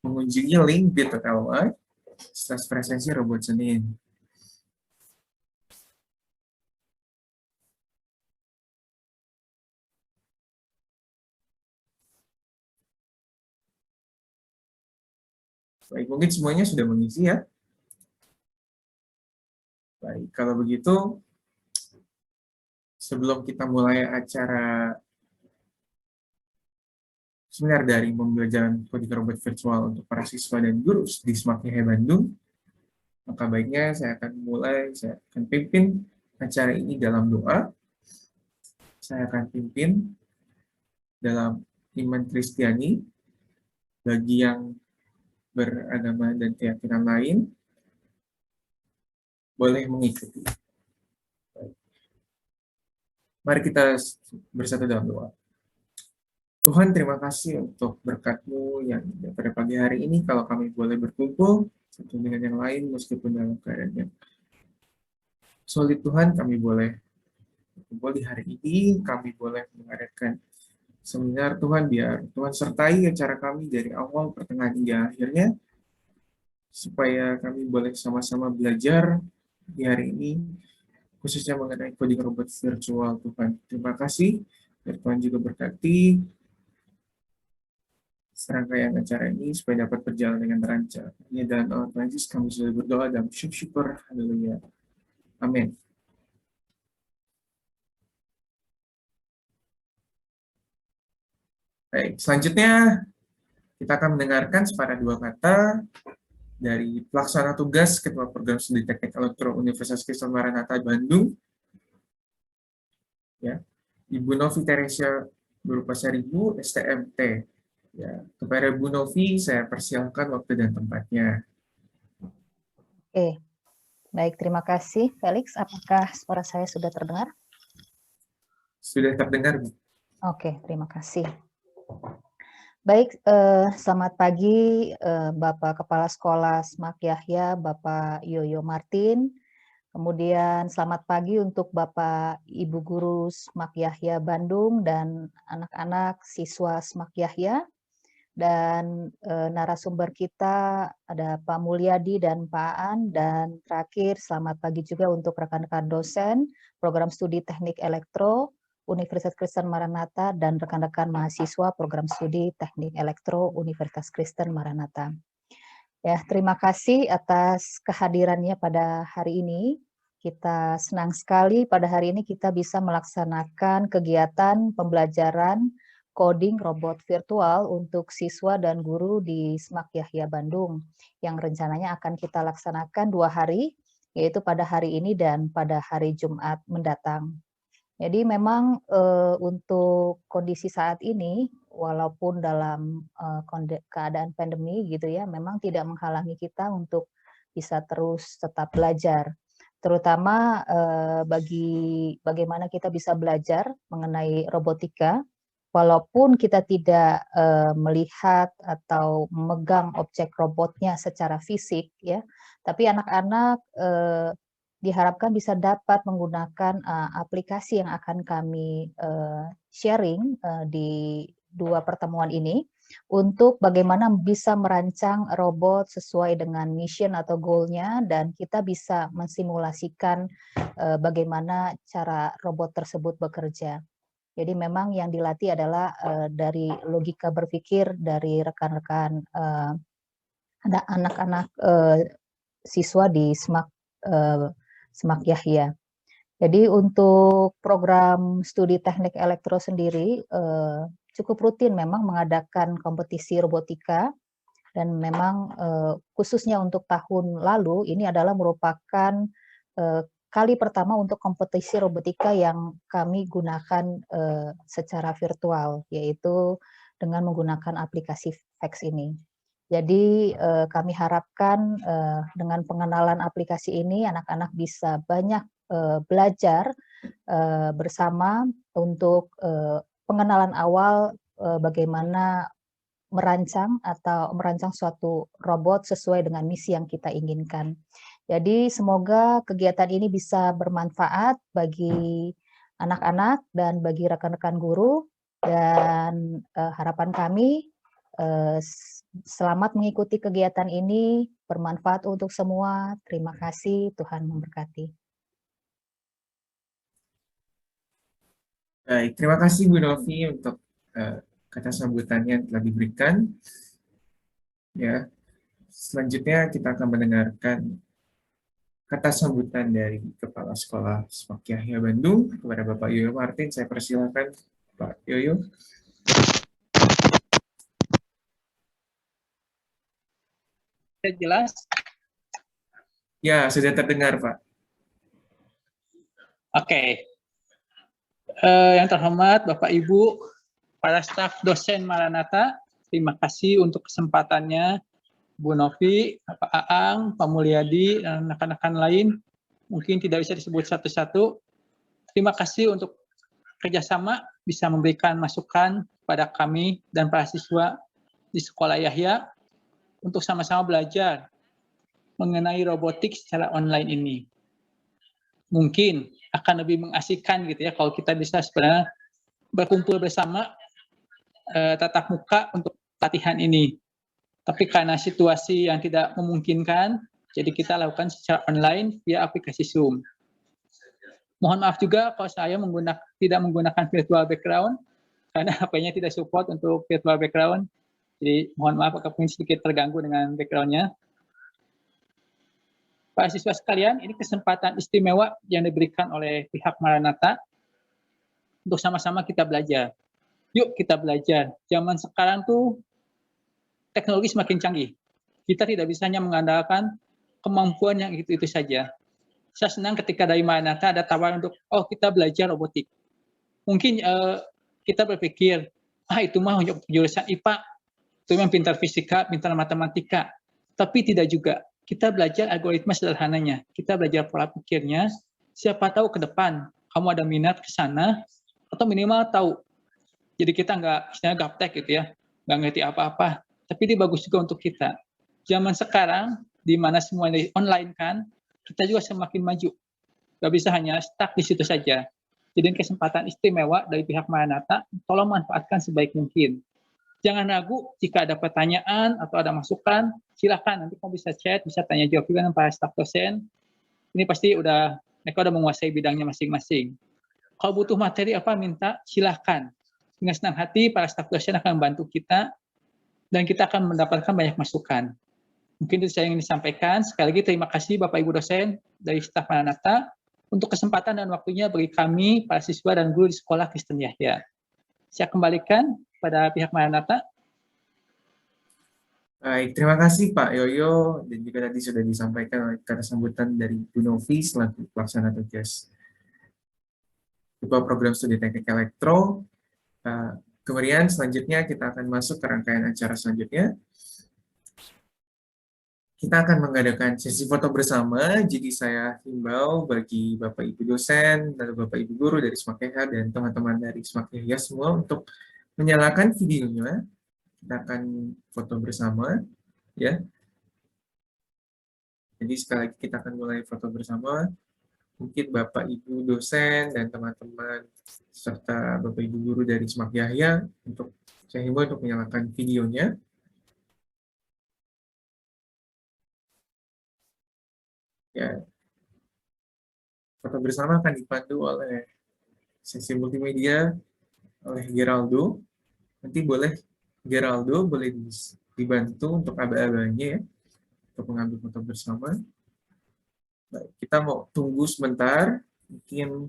mengunjungi link bit.ly/presensi robot Senin. Baik, mungkin semuanya sudah mengisi ya. Baik, kalau begitu, sebelum kita mulai acara seminar daring pembelajaran coding robot virtual untuk para siswa dan guru di SMAK YH Bandung, maka baiknya saya akan pimpin acara ini dalam doa. Saya akan pimpin dalam iman Kristiani bagi yang beragama dan keyakinan lain, boleh mengikuti. Mari kita bersatu dalam doa. Tuhan, terima kasih untuk berkat-Mu yang pada pagi hari ini, kalau kami boleh berkumpul satu dengan yang lain, meskipun dalam keadaan yang sulit. Tuhan, kami boleh berkumpul di hari ini, kami boleh mengadakan seminar. Tuhan, biar Tuhan sertai acara kami dari awal, pertengahan, hingga akhirnya, supaya kami boleh sama-sama belajar di hari ini, khususnya mengenai coding robot virtual. Tuhan, terima kasih. Dan Tuhan juga berkati serangkaian acara ini supaya dapat berjalan dengan lancar. Ini dalam nama Tuhan Yesus kami sudah berdoa dan syukur. Haleluya. Amin. Baik, selanjutnya kita akan mendengarkan separa dua kata dari pelaksana tugas Ketua Program Studi Teknik Elektro Universitas Kristen Maranatha Bandung, ya, Ibu Novi Teresia berupa Seribu STMT. Ya, kepada Bu Novi saya persilakan waktu dan tempatnya. Oke, baik, terima kasih Felix. Apakah suara saya sudah terdengar? Sudah terdengar, Bu. Oke, terima kasih. Baik, selamat pagi Bapak Kepala Sekolah SMAK Yahya, Bapak Yoyo Martin. Kemudian selamat pagi untuk Bapak Ibu Guru SMAK Yahya Bandung dan anak-anak siswa SMAK Yahya. Dan narasumber kita ada Pak Mulyadi dan Pak Aan, dan terakhir selamat pagi juga untuk rekan-rekan dosen program studi teknik elektro Universitas Kristen Maranatha dan rekan-rekan mahasiswa program studi teknik elektro Universitas Kristen Maranatha. Ya, terima kasih atas kehadirannya pada hari ini. Kita senang sekali pada hari ini kita bisa melaksanakan kegiatan pembelajaran coding robot virtual untuk siswa dan guru di SMAK Yahya Bandung yang rencananya akan kita laksanakan 2 hari, yaitu pada hari ini dan pada hari Jumat mendatang. Jadi memang untuk kondisi saat ini, walaupun dalam keadaan pandemi gitu ya, memang tidak menghalangi kita untuk bisa terus tetap belajar. Terutama bagi bagaimana kita bisa belajar mengenai robotika, walaupun kita tidak melihat atau memegang objek robotnya secara fisik ya, tapi anak-anak diharapkan bisa dapat menggunakan aplikasi yang akan kami sharing di 2 pertemuan ini untuk bagaimana bisa merancang robot sesuai dengan mission atau goal-nya, dan kita bisa mensimulasikan bagaimana cara robot tersebut bekerja. Jadi memang yang dilatih adalah dari logika berpikir dari rekan-rekan anak-anak siswa di SMAK Yahya. Jadi untuk program studi teknik elektro sendiri cukup rutin memang mengadakan kompetisi robotika, dan memang khususnya untuk tahun lalu ini adalah merupakan kali pertama untuk kompetisi robotika yang kami gunakan secara virtual, yaitu dengan menggunakan aplikasi VEX ini. Jadi kami harapkan dengan pengenalan aplikasi ini anak-anak bisa banyak belajar bersama untuk pengenalan awal bagaimana merancang suatu robot sesuai dengan misi yang kita inginkan. Jadi semoga kegiatan ini bisa bermanfaat bagi anak-anak dan bagi rekan-rekan guru, dan harapan kami Selamat mengikuti kegiatan ini, bermanfaat untuk semua. Terima kasih, Tuhan memberkati. Baik, terima kasih Bu Novi untuk kata sambutannya yang telah diberikan. Ya, selanjutnya kita akan mendengarkan kata sambutan dari Kepala Sekolah Smak Yahya Bandung kepada Bapak Yoyo Martin. Saya persilakan Pak Yoyo. Jelas? Ya, sudah terdengar Pak. Oke. Yang terhormat Bapak Ibu, para staf dosen Maranatha, terima kasih untuk kesempatannya. Bu Novi, Pak Aang, Pak Mulyadi, dan rekan-rekan lain, mungkin tidak bisa disebut satu-satu. Terima kasih untuk kerjasama bisa memberikan masukan pada kami dan para siswa di Sekolah Yahya untuk sama-sama belajar mengenai robotik secara online ini. Mungkin akan lebih mengasihkan gitu ya kalau kita bisa sebenarnya berkumpul bersama tatap muka untuk latihan ini. Tapi karena situasi yang tidak memungkinkan, jadi kita lakukan secara online via aplikasi Zoom. Mohon maaf juga kalau saya tidak menggunakan virtual background, karena HP-nya tidak support untuk virtual background. Jadi mohon maaf apabila sedikit terganggu dengan background-nya. Para siswa sekalian, ini kesempatan istimewa yang diberikan oleh pihak Maranatha untuk sama-sama kita belajar. Yuk kita belajar. Zaman sekarang tuh teknologi semakin canggih. Kita tidak bisa hanya mengandalkan kemampuan yang itu-itu saja. Saya senang ketika dari Maranatha ada tawaran untuk, oh kita belajar robotik. Mungkin kita berpikir, itu mah jurusan IPA, itu memang pintar fisika, pintar matematika. Tapi tidak juga. Kita belajar algoritma sederhananya. Kita belajar pola pikirnya. Siapa tahu ke depan kamu ada minat ke sana, atau minimal tahu. Jadi kita nggak, istilahnya gaptek gitu ya, nggak ngerti apa-apa. Tapi ini bagus juga untuk kita. Zaman sekarang, di mana semuanya online kan, kita juga semakin maju. Nggak bisa hanya stuck di situ saja. Jadi kesempatan istimewa dari pihak Maranatha, tolong manfaatkan sebaik mungkin. Jangan ragu jika ada pertanyaan atau ada masukan, silakan nanti kamu bisa chat, bisa tanya jawab juga dengan para staf dosen. Ini pasti mereka udah menguasai bidangnya masing-masing. Kalau butuh materi apa minta, silakan. Dengan senang hati para staf dosen akan membantu kita dan kita akan mendapatkan banyak masukan. Mungkin itu saya ingin disampaikan. Sekali lagi terima kasih Bapak Ibu dosen dari staf Maranatha untuk kesempatan dan waktunya bagi kami, para siswa dan guru di Sekolah Kristen Yahya. Saya kembalikan pada pihak Maranatha. Baik, terima kasih Pak Yoyo, dan juga tadi sudah disampaikan oleh kata sambutan dari Bu Novi selaku pelaksana tugas Ketua Program Studi Teknik Elektro. Kemudian selanjutnya kita akan masuk ke rangkaian acara selanjutnya. Kita akan mengadakan sesi foto bersama, jadi saya himbau bagi Bapak Ibu dosen, dan Bapak Ibu guru dari Smak Yahya dan teman-teman dari Smak Yahya semua untuk menyalakan videonya. Kita akan foto bersama, ya. Jadi sekali lagi kita akan mulai foto bersama. Mungkin Bapak Ibu dosen dan teman-teman serta Bapak Ibu guru dari Smak Yahya untuk saya himbau untuk menyalakan videonya. Ya, foto bersama akan dipandu oleh sesi multimedia oleh Geraldo. Nanti boleh Geraldo boleh dibantu untuk aba-abanya ya, untuk mengambil foto bersama. Baik, kita mau tunggu sebentar, mungkin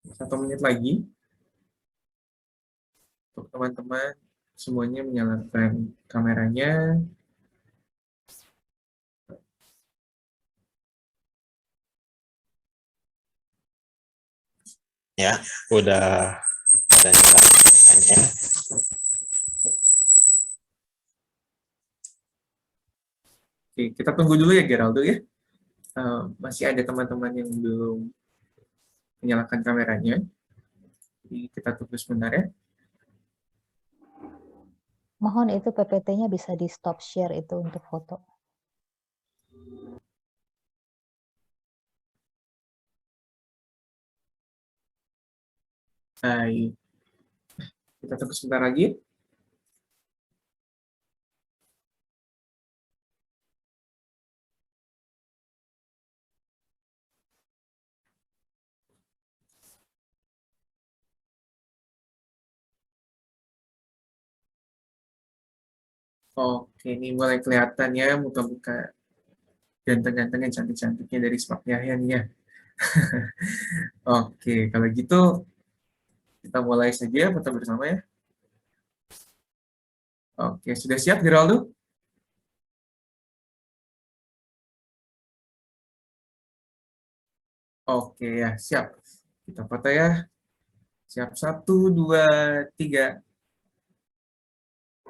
1 menit lagi untuk teman-teman semuanya menyalakan kameranya. Ya, udah ada nyala kameranya. Oke, kita tunggu dulu ya Geraldo ya. Masih ada teman-teman yang belum menyalakan kameranya. Jadi kita tunggu sebentar ya. Mohon itu PPT-nya bisa di stop share itu untuk foto. Baik. Kita tunggu sebentar lagi. Oke, ini mulai kelihatan ya muka-muka ganteng-ganteng yang cantik-cantiknya dari Smak Yahya nih ya. Oke, kalau gitu kita mulai saja foto bersama ya. Oke, sudah siap Geraldo? Oke ya, siap. Kita foto ya. Siap, 1, 2, 3.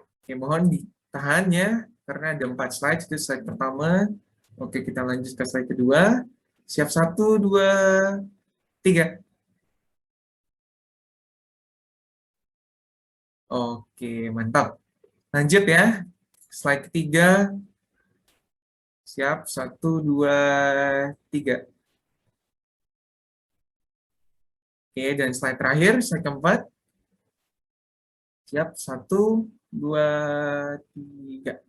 Oke, mohon ditahan ya, karena ada 4 slide. Itu slide pertama. Oke, kita lanjut ke slide kedua. Siap, 1, 2, 3. Oke, mantap. Lanjut ya. Slide ketiga. Siap, 1, 2, 3. Oke, dan slide terakhir, slide keempat. Siap, 1, 2, 3.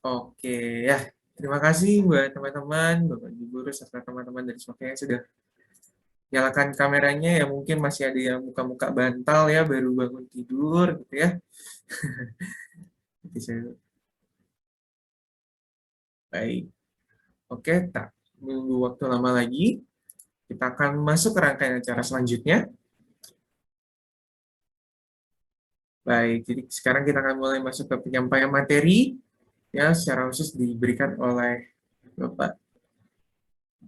Oke, ya. Terima kasih buat teman-teman, Bapak Ibu Guru, serta teman-teman dari Semakin yang sudah nyalakan kameranya. Ya mungkin masih ada yang muka-muka bantal ya, baru bangun tidur gitu ya. Nanti saya... Baik. Oke, tak menunggu waktu lama lagi. Kita akan masuk ke rangkaian acara selanjutnya. Baik, jadi sekarang kita akan mulai masuk ke penyampaian materi ya secara khusus diberikan oleh Bapak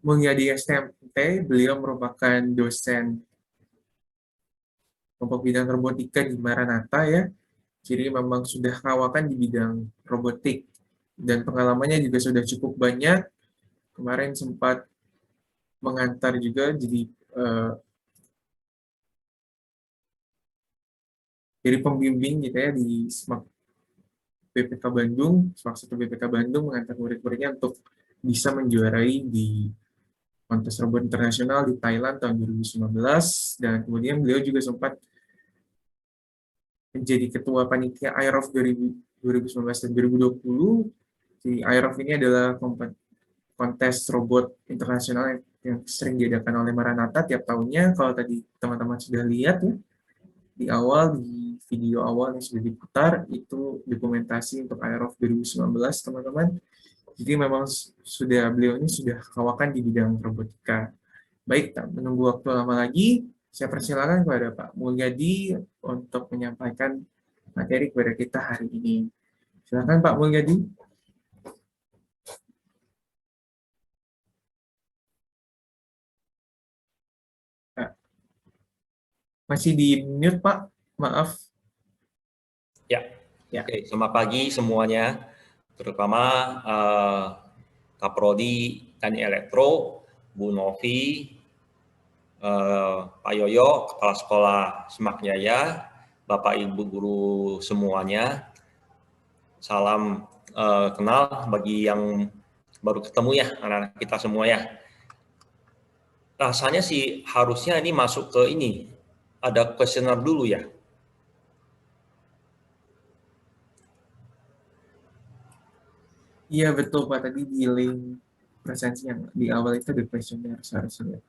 Mulyadi STMT. Beliau merupakan dosen kelompok bidang robotika di Maranatha ya. Jadi memang sudah kawakan di bidang robotik dan pengalamannya juga sudah cukup banyak. Kemarin sempat mengantar juga jadi pembimbing gitu ya di SMAK BPK Bandung, SMAK 1 BPK Bandung mengantar murid-muridnya untuk bisa menjuarai di kontes robot internasional di Thailand tahun 2019 dan kemudian beliau juga sempat menjadi ketua panitia IROF 2019 dan 2020. Di IROF ini adalah kontes robot internasional yang sering diadakan oleh Maranatha tiap tahunnya. Kalau tadi teman-teman sudah lihat ya, di awal, di video awal yang sudah diputar, itu dokumentasi untuk IROF 2019, teman-teman. Jadi memang beliau ini sudah kawakan di bidang robotika. Baik, tak menunggu waktu lama lagi, saya persilakan kepada Pak Mulyadi untuk menyampaikan materi kepada kita hari ini. Silakan Pak Mulyadi. Masih di mute, Pak. Maaf. Ya. Ya. Oke, selamat pagi semuanya, terutama Kaprodi Teknik Elektro, Bu Novi, Pak Yoyo, Kepala Sekolah Smak Yahya, Bapak Ibu Guru semuanya. Salam kenal bagi yang baru ketemu ya, anak-anak kita semua ya. Rasanya sih harusnya ini masuk ke ini, ada kuesioner dulu ya. Iya betul Pak, tadi di link presensi yang di awal itu ada questionnaire seharusnya.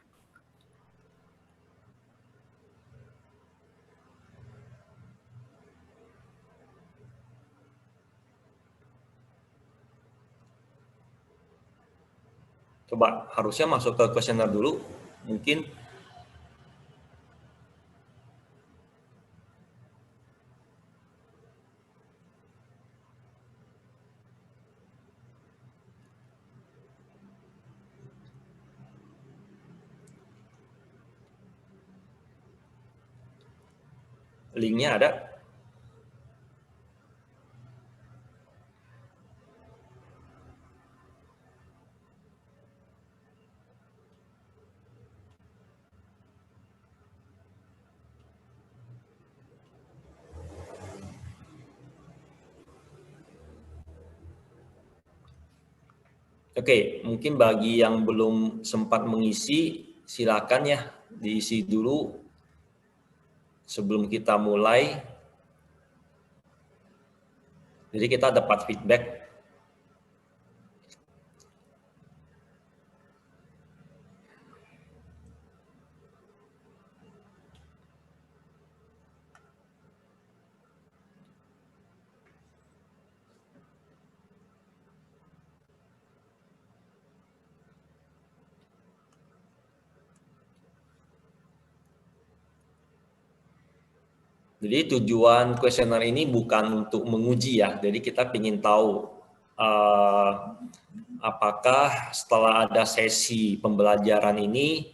Coba harusnya masuk ke kuesioner dulu, mungkin. Linknya ada. Oke, mungkin bagi yang belum sempat mengisi, silakan ya diisi dulu sebelum kita mulai. Jadi kita dapat feedback. Jadi tujuan kuesioner ini bukan untuk menguji ya, jadi kita ingin tahu apakah setelah ada sesi pembelajaran ini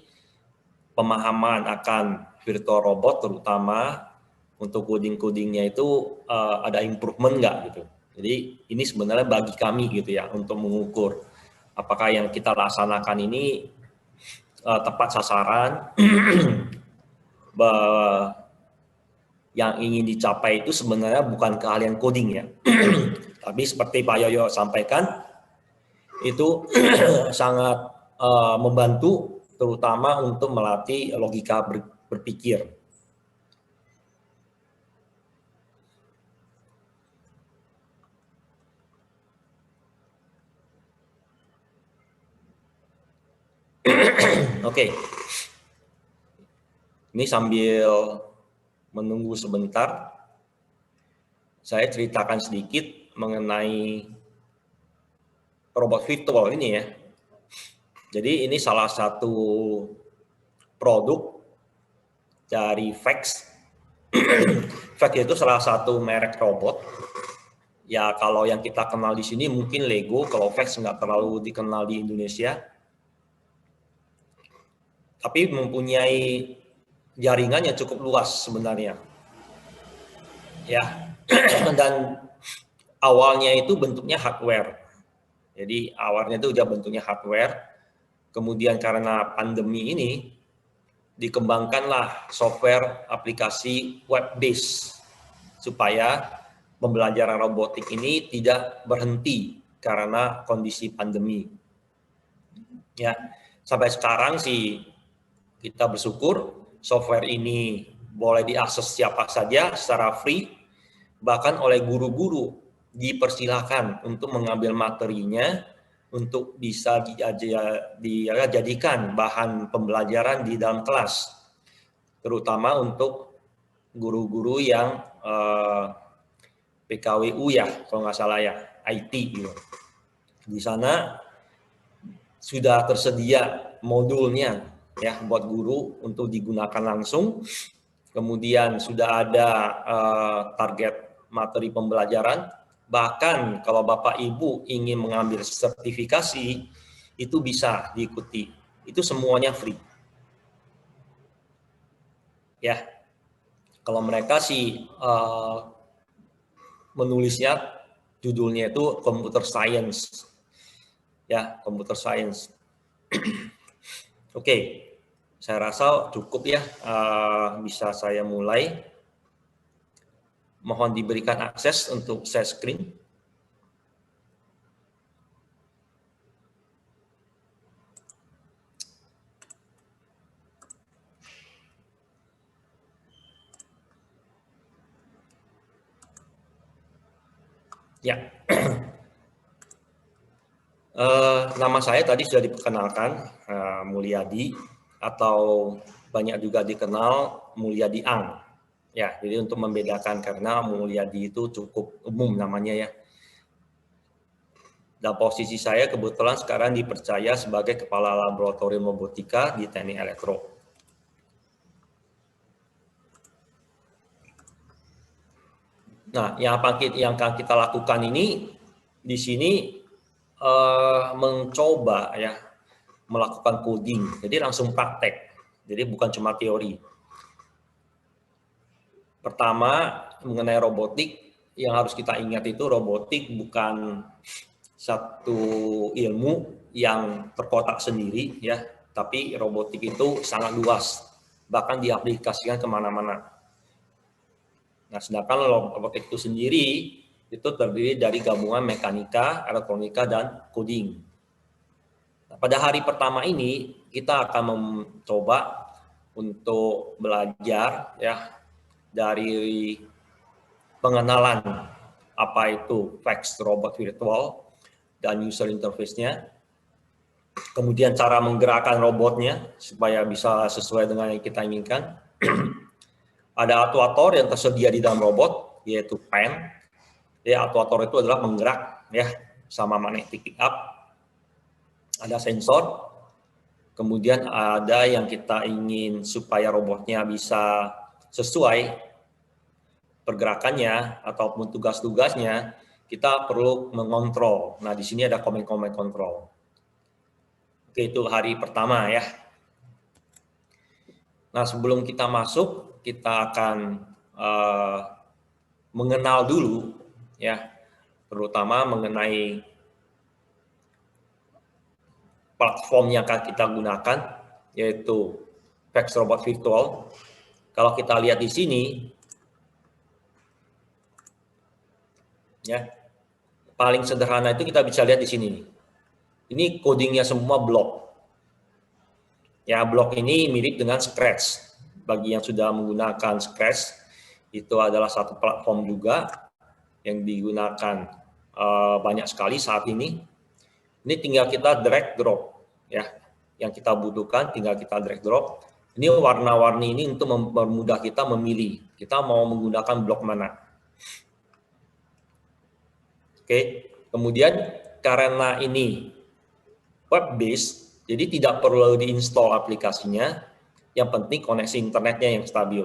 pemahaman akan virtual robot terutama untuk coding-codingnya itu ada improvement nggak gitu. Jadi ini sebenarnya bagi kami gitu ya untuk mengukur apakah yang kita laksanakan ini tepat sasaran. Yang ingin dicapai itu sebenarnya bukan keahlian coding ya. Tapi seperti Pak Yoyo sampaikan, itu sangat membantu terutama untuk melatih logika berpikir. Oke. Ini sambil menunggu sebentar, saya ceritakan sedikit mengenai robot virtual ini ya. Jadi ini salah satu produk dari Vex. Vex itu salah satu merek robot. Ya kalau yang kita kenal di sini mungkin Lego, kalau Vex nggak terlalu dikenal di Indonesia. Tapi mempunyai jaringan yang cukup luas sebenarnya. Ya. Dan awalnya itu bentuknya hardware. Jadi awalnya itu udah bentuknya hardware. Kemudian karena pandemi ini dikembangkanlah software aplikasi web based supaya pembelajaran robotik ini tidak berhenti karena kondisi pandemi. Ya, sampai sekarang sih kita bersyukur software ini boleh diakses siapa saja secara free, bahkan oleh guru-guru dipersilahkan untuk mengambil materinya untuk bisa dijadikan bahan pembelajaran di dalam kelas, terutama untuk guru-guru yang PKWU ya, kalau nggak salah ya, IT gitu. Di sana sudah tersedia modulnya ya buat guru untuk digunakan langsung. Kemudian sudah ada target materi pembelajaran. Bahkan kalau Bapak Ibu ingin mengambil sertifikasi, itu bisa diikuti. Itu semuanya free. Ya, kalau mereka sih menulisnya judulnya itu computer science. Ya, computer science. Oke, saya rasa cukup ya, bisa saya mulai. Mohon diberikan akses untuk share screen. Ya, nama saya tadi sudah diperkenalkan, Mulyadi, atau banyak juga dikenal Mulyadi Ang. Ya, jadi untuk membedakan karena Mulyadi itu cukup umum namanya ya. Dan posisi saya kebetulan sekarang dipercaya sebagai Kepala Laboratorium Robotika di Teknik Elektro. Nah, yang akan kita lakukan ini di sini mencoba ya melakukan coding, jadi langsung praktek, jadi bukan cuma teori. Pertama, mengenai robotik, yang harus kita ingat itu robotik bukan satu ilmu yang terkotak sendiri ya, tapi robotik itu sangat luas, bahkan diaplikasikan kemana-mana. Nah, sedangkan robotik itu sendiri itu terdiri dari gabungan mekanika, elektronika, dan coding. Nah, pada hari pertama ini kita akan mencoba untuk belajar ya dari pengenalan apa itu Vex robot virtual dan user interface-nya, kemudian cara menggerakkan robotnya supaya bisa sesuai dengan yang kita inginkan. Ada aktuator yang tersedia di dalam robot, yaitu pen. Ya, aktuator itu adalah menggerak ya sama magnetic pick up. Ada sensor, kemudian ada yang kita ingin supaya robotnya bisa sesuai pergerakannya ataupun tugas-tugasnya, kita perlu mengontrol. Nah, di sini ada command control. Oke, itu hari pertama ya. Nah, sebelum kita masuk, kita akan mengenal dulu ya, terutama mengenai platform yang akan kita gunakan, yaitu PAX Robot Virtual. Kalau kita lihat di sini, ya, paling sederhana itu kita bisa lihat di sini. Ini codingnya semua blok. Ya, blok ini mirip dengan Scratch. Bagi yang sudah menggunakan Scratch, itu adalah satu platform juga yang digunakan banyak sekali saat ini. Ini tinggal kita drag drop, ya. Yang kita butuhkan tinggal kita drag drop. Ini warna-warni ini untuk mempermudah kita memilih. Kita mau menggunakan blok mana. Oke, kemudian karena ini web based, jadi tidak perlu diinstal aplikasinya, yang penting koneksi internetnya yang stabil.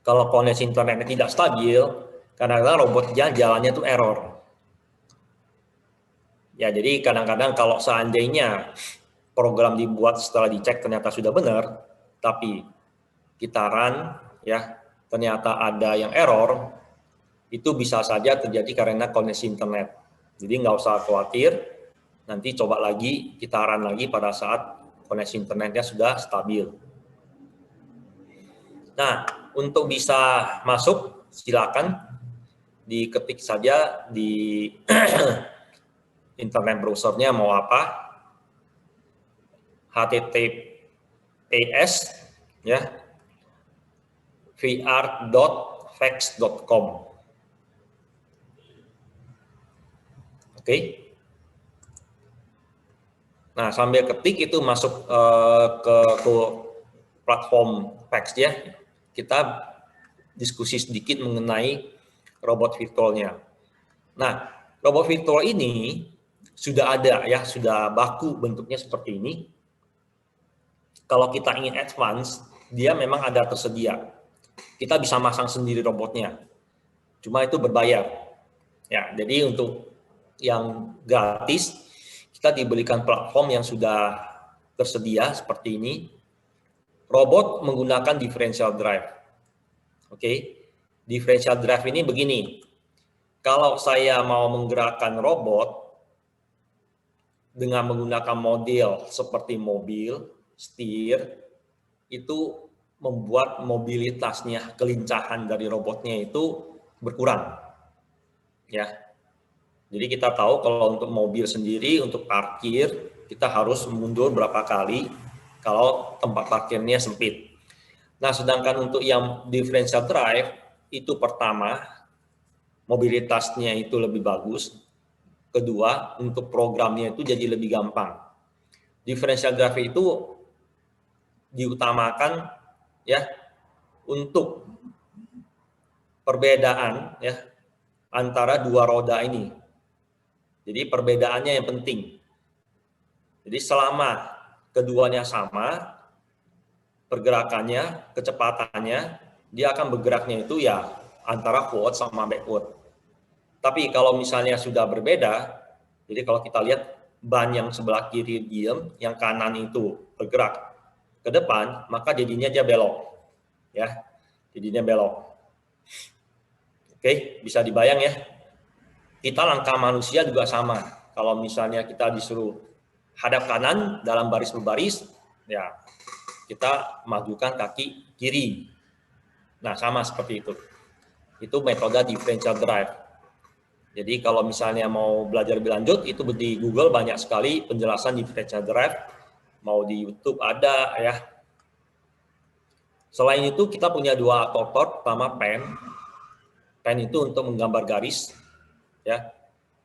Kalau koneksi internetnya tidak stabil, kadang-kadang robotnya jalannya tuh error. Ya, jadi kadang-kadang kalau seandainya program dibuat setelah dicek ternyata sudah benar, tapi kita run, ya, ternyata ada yang error, itu bisa saja terjadi karena koneksi internet. Jadi nggak usah khawatir, nanti coba lagi, kita run lagi pada saat koneksi internetnya sudah stabil. Nah, untuk bisa masuk, silakan diketik saja di internet browsernya mau apa, https ya vr.fax.com. Oke. Nah, sambil ketik itu masuk ke platform PAX ya. Kita diskusi sedikit mengenai robot virtualnya. Nah, robot virtual ini sudah ada ya, sudah baku bentuknya seperti ini. Kalau kita ingin advance, dia memang ada tersedia. Kita bisa masang sendiri robotnya. Cuma itu berbayar. Ya, jadi untuk yang gratis, kita diberikan platform yang sudah tersedia seperti ini. Robot menggunakan differential drive. Oke. Differential drive ini begini. Kalau saya mau menggerakkan robot dengan menggunakan model seperti mobil, setir, itu membuat mobilitasnya, kelincahan dari robotnya itu berkurang. Ya. Jadi kita tahu kalau untuk mobil sendiri, untuk parkir, kita harus mundur berapa kali kalau tempat parkirnya sempit. Nah, sedangkan untuk yang differential drive, itu pertama, mobilitasnya itu lebih bagus. Kedua, untuk programnya itu jadi lebih gampang. Differential drive itu diutamakan ya untuk perbedaan ya antara dua roda ini. Jadi perbedaannya yang penting. Jadi selama keduanya sama, pergerakannya, kecepatannya, dia akan bergeraknya itu ya antara forward sama backward. Tapi kalau misalnya sudah berbeda, jadi kalau kita lihat ban yang sebelah kiri diam, yang kanan itu bergerak ke depan, maka jadinya dia belok. Ya, jadinya belok. Oke, bisa dibayang ya. Kita langkah manusia juga sama. Kalau misalnya kita disuruh hadap kanan dalam baris berbaris, ya kita majukan kaki kiri. Nah, sama seperti itu. Itu metode differential drive. Jadi kalau misalnya mau belajar lebih lanjut, itu di Google banyak sekali penjelasan differential drive. Mau di YouTube ada ya. Selain itu kita punya dua alat otot, pertama pen. Pen itu untuk menggambar garis. Ya,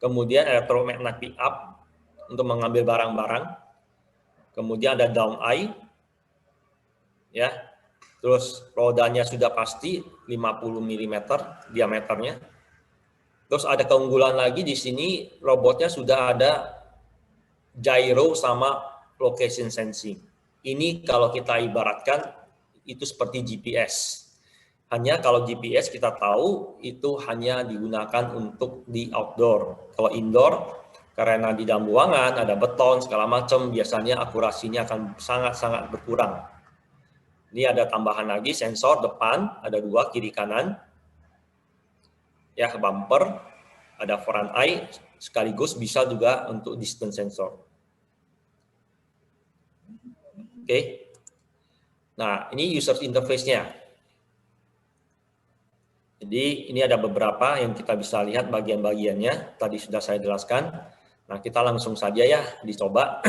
kemudian electromagnetic up untuk mengambil barang-barang, kemudian ada down eye, ya, terus rodanya sudah pasti 50 mm diameternya, terus ada keunggulan lagi di sini robotnya sudah ada gyro sama location sensing. Ini kalau kita ibaratkan itu seperti GPS. Hanya kalau GPS kita tahu itu hanya digunakan untuk di outdoor. Kalau indoor, karena di dalam ruangan ada beton segala macam, biasanya akurasinya akan sangat-sangat berkurang. Ini ada tambahan lagi sensor depan, ada 2 kiri kanan. Ya, bumper, ada front eye, sekaligus bisa juga untuk distance sensor. Oke. Nah, ini user interface-nya. Jadi ini ada beberapa yang kita bisa lihat bagian-bagiannya, tadi sudah saya jelaskan. Nah, kita langsung saja ya dicoba.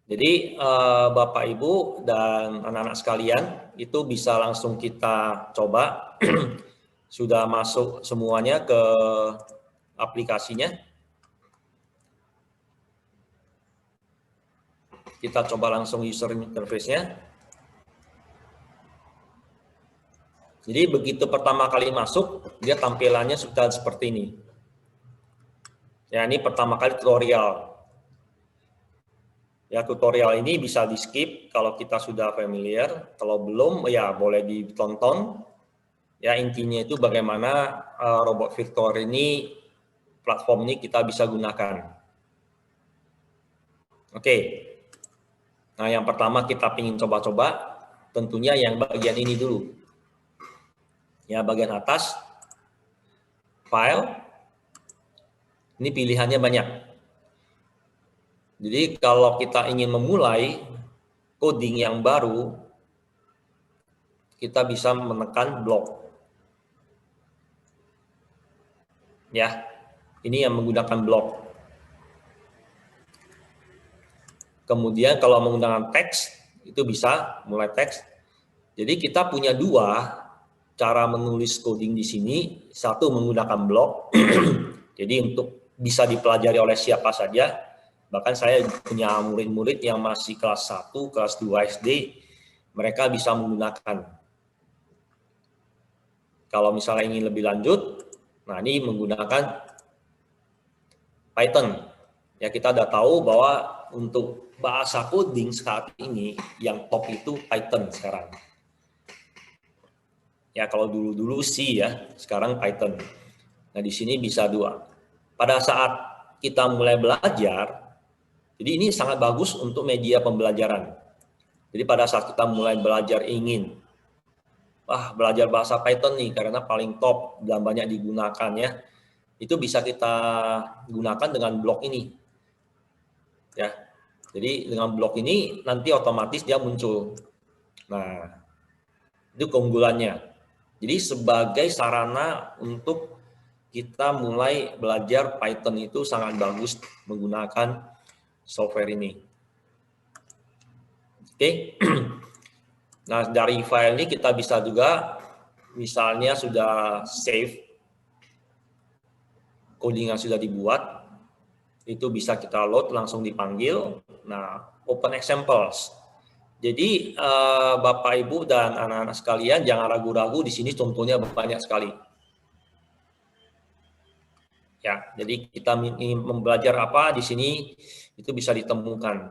Jadi Bapak Ibu dan anak-anak sekalian itu bisa langsung kita coba. Sudah masuk semuanya ke aplikasinya. Kita coba langsung user interface-nya. Jadi begitu pertama kali masuk, dia tampilannya sudah seperti ini. Ya, ini pertama kali tutorial. Ya, tutorial ini bisa di-skip kalau kita sudah familiar. Kalau belum, ya boleh ditonton. Ya, intinya itu bagaimana robot Victor ini, platform ini kita bisa gunakan. Oke. Nah, yang pertama kita ingin coba-coba, tentunya yang bagian ini dulu. Ya, bagian atas, file, ini pilihannya banyak. Jadi kalau kita ingin memulai coding yang baru, kita bisa menekan block. Ya, ini yang menggunakan block. Kemudian kalau menggunakan teks, itu bisa mulai teks. Jadi kita punya 2 cara menulis coding di sini. Satu menggunakan block. Jadi untuk bisa dipelajari oleh siapa saja. Bahkan saya punya murid-murid yang masih kelas 1, kelas 2 SD, mereka bisa menggunakan. Kalau misalnya ingin lebih lanjut, nah ini menggunakan Python. Ya, kita udah tahu bahwa untuk bahasa coding saat ini yang top itu Python sekarang. Ya, kalau dulu-dulu C ya, sekarang Python. Nah, di sini bisa 2. Pada saat kita mulai belajar, jadi ini sangat bagus untuk media pembelajaran. Jadi pada saat kita mulai belajar ingin, belajar bahasa Python nih karena paling top dan banyak digunakan ya, itu bisa kita gunakan dengan blok ini. Ya, jadi dengan blok ini nanti otomatis dia muncul. Nah, itu keunggulannya. Jadi sebagai sarana untuk kita mulai belajar Python itu sangat bagus menggunakan software ini. Oke. Nah, dari file ini kita bisa juga misalnya sudah save coding yang sudah dibuat, itu bisa kita load langsung dipanggil. Nah, open examples. Jadi Bapak Ibu dan anak-anak sekalian jangan ragu-ragu, di sini contohnya banyak sekali. Ya, jadi kita ingin belajar apa di sini itu bisa ditemukan.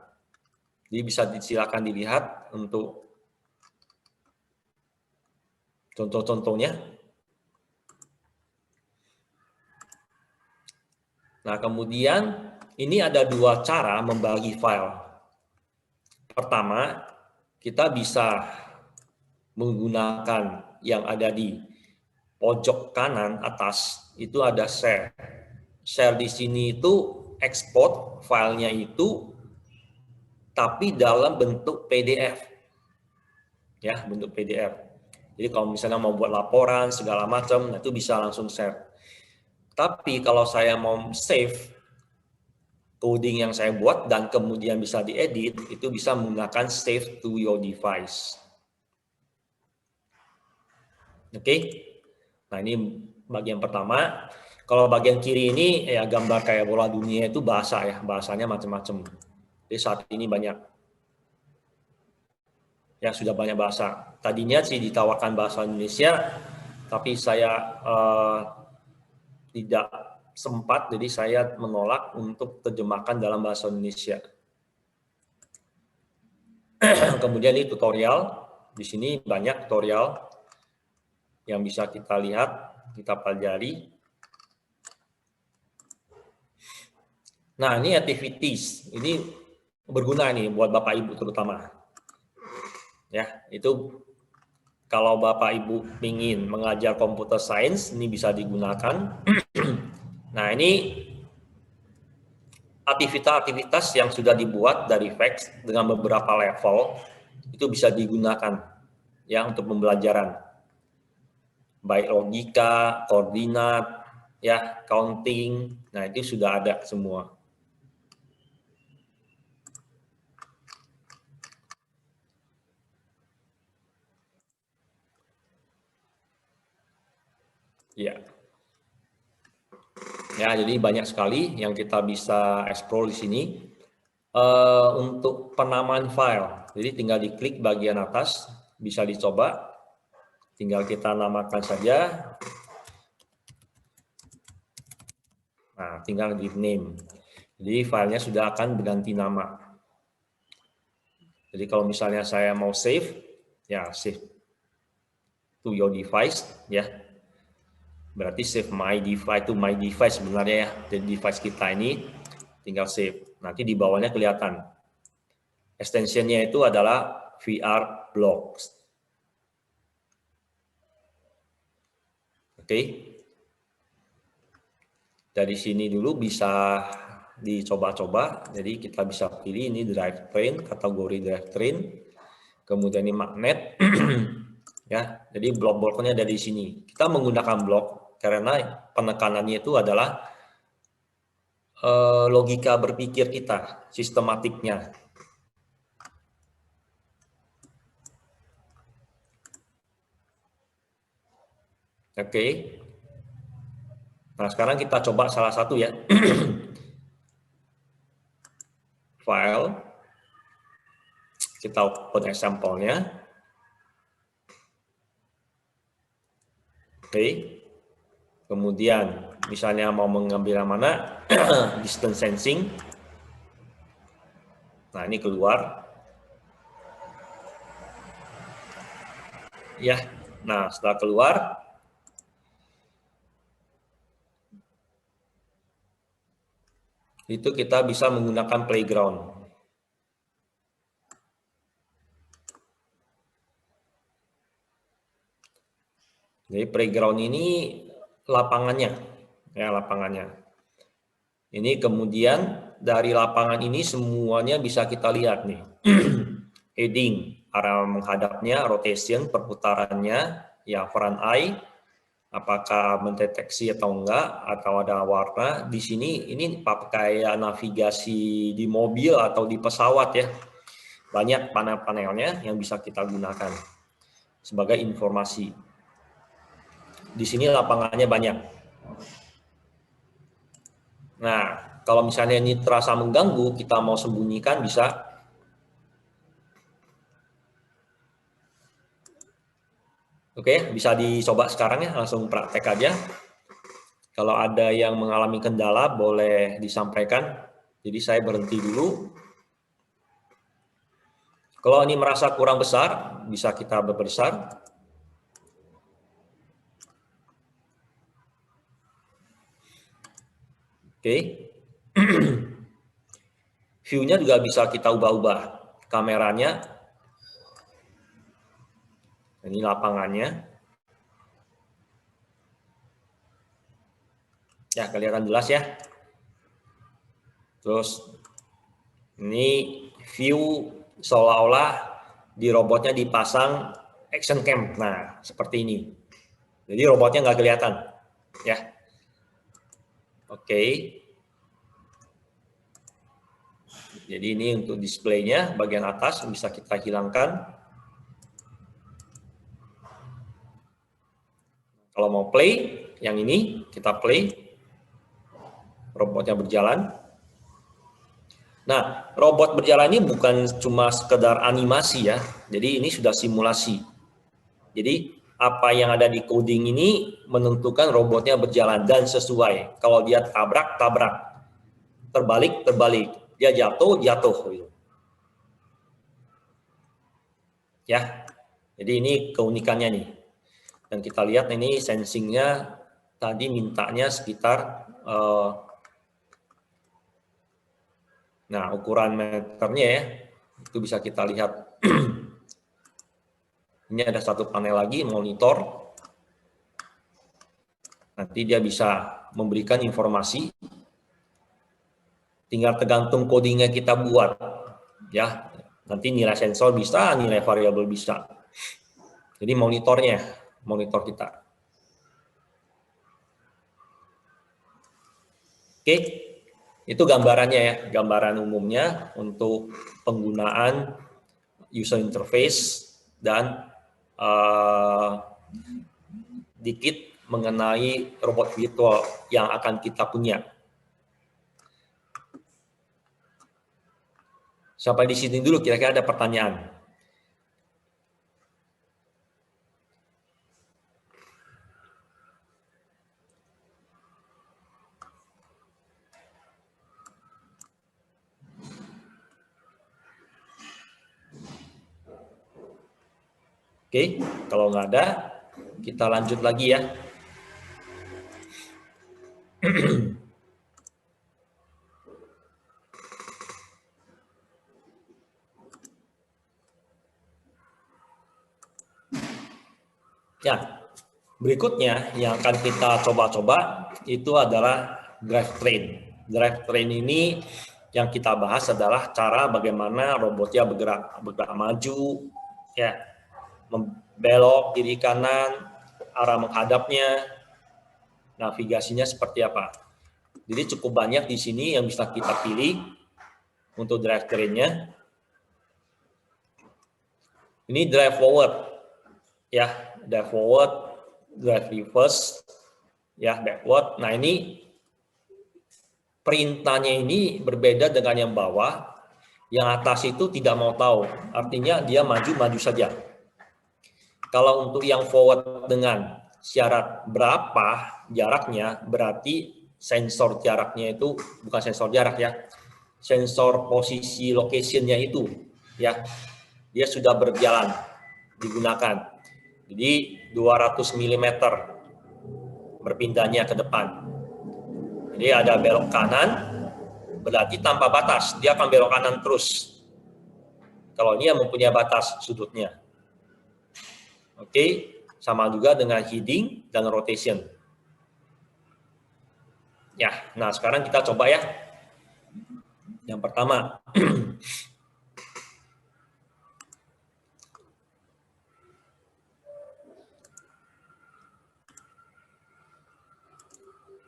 Jadi bisa silakan dilihat untuk contoh-contohnya. Nah, kemudian ini ada 2 cara membagi file. Pertama, kita bisa menggunakan yang ada di pojok kanan atas, itu ada share. Share di sini itu export filenya itu, tapi dalam bentuk PDF. Ya, bentuk PDF. Jadi kalau misalnya mau buat laporan, segala macam, nah itu bisa langsung share. Tapi kalau saya mau save coding yang saya buat dan kemudian bisa diedit, itu bisa menggunakan save to your device. Oke. Nah, ini bagian pertama. Kalau bagian kiri ini ya gambar kayak bola dunia itu bahasa ya, bahasanya macam-macam. Jadi saat ini banyak. Ya, sudah banyak bahasa. Tadinya sih ditawarkan bahasa Indonesia, tapi saya tidak sempat, jadi saya menolak untuk terjemahkan dalam bahasa Indonesia. Kemudian ini tutorial. Di sini banyak tutorial yang bisa kita lihat, kita pelajari. Nah, ini activities. Ini berguna nih buat Bapak Ibu terutama. Ya, itu kalau Bapak Ibu ingin mengajar computer science, ini bisa digunakan. Nah, ini aktivitas-aktivitas yang sudah dibuat dari FACS dengan beberapa level, itu bisa digunakan ya untuk pembelajaran. Baik logika, koordinat, ya, counting. Nah, itu sudah ada semua. Ya. Ya, jadi banyak sekali yang kita bisa explore di sini. Untuk penamaan file, jadi tinggal diklik bagian atas, bisa dicoba. Tinggal kita namakan saja. Nah, tinggal di name. Jadi filenya sudah akan berganti nama. Jadi kalau misalnya saya mau save, ya save to your device, ya. Berarti save my device to my device sebenarnya ya. Jadi device kita ini tinggal save. Nanti di bawahnya kelihatan. Extensionnya itu adalah VR Blocks. Oke. Dari sini dulu bisa dicoba-coba. Jadi kita bisa pilih ini drivetrain, kategori drivetrain. Kemudian ini magnet. Ya, jadi blok-bloknya dari sini. Kita menggunakan blok karena penekanannya itu adalah logika berpikir kita, sistematiknya. Oke. Nah, sekarang kita coba salah satu ya. File. Kita open example-nya. Oke. Kemudian misalnya mau mengambil yang mana, distance sensing. Nah, ini keluar. Ya, nah setelah keluar, itu kita bisa menggunakan playground. Jadi playground ini lapangannya, ya lapangannya. Ini kemudian dari lapangan ini semuanya bisa kita lihat nih. Heading, arah menghadapnya, rotation, perputarannya, ya front eye, apakah mendeteksi atau enggak, atau ada warna. Di sini ini pakai navigasi di mobil atau di pesawat ya. Banyak panel-panelnya yang bisa kita gunakan sebagai informasi. Di sini lapangannya banyak. Nah, kalau misalnya ini terasa mengganggu, kita mau sembunyikan bisa. Oke, bisa dicoba sekarang ya, langsung praktek aja. Kalau ada yang mengalami kendala, boleh disampaikan. Jadi saya berhenti dulu. Kalau ini merasa kurang besar, bisa kita perbesar. Oke. View-nya juga bisa kita ubah-ubah. Kameranya. Ini lapangannya. Ya, kelihatan jelas ya. Terus ini view seolah-olah di robotnya dipasang action cam. Nah, seperti ini. Jadi robotnya nggak kelihatan. Ya. Oke. Jadi ini untuk displaynya bagian atas bisa kita hilangkan. Kalau mau play, yang ini kita play. Robotnya berjalan. Nah, robot berjalan ini bukan cuma sekedar animasi ya. Jadi ini sudah simulasi. Jadi apa yang ada di coding ini menentukan robotnya berjalan dan sesuai. Kalau dia tabrak, tabrak. Terbalik, terbalik. Dia jatuh, jatuh. Ya, jadi ini keunikannya nih. Dan kita lihat ini sensingnya tadi mintanya sekitar, nah ukuran meternya ya, itu bisa kita lihat. Ini ada satu panel lagi, monitor. Nanti dia bisa memberikan informasi. Tinggal tergantung codingnya kita buat. Ya, nanti nilai sensor bisa, nilai variabel bisa. Jadi monitornya, monitor kita. Oke, itu gambarannya ya, gambaran umumnya untuk penggunaan user interface dan dikit mengenai robot virtual yang akan kita punya. Sampai di sini dulu, kira-kira ada pertanyaan? Oke, kalau nggak ada, kita lanjut lagi ya. Ya, berikutnya yang akan kita coba-coba itu adalah drivetrain. Drivetrain ini yang kita bahas adalah cara bagaimana robotnya bergerak maju, ya, membelok kiri kanan, arah menghadapnya, navigasinya seperti apa. Jadi cukup banyak di sini yang bisa kita pilih untuk drivetrainnya. Ini drive forward, ya, drive forward, drive reverse, ya, backward. Nah ini perintahnya ini berbeda dengan yang bawah. Yang atas itu tidak mau tahu, artinya dia maju-maju saja. Kalau untuk yang forward dengan syarat berapa jaraknya, berarti sensor jaraknya itu bukan sensor jarak ya, sensor posisi location-nya itu ya, dia sudah berjalan digunakan. Jadi 200 mm berpindahnya ke depan. Jadi ada belok kanan, berarti tanpa batas, dia akan belok kanan terus. Kalau ini yang mempunyai batas sudutnya. Oke, sama juga dengan heading dan rotation. Ya, nah sekarang kita coba ya. Yang pertama.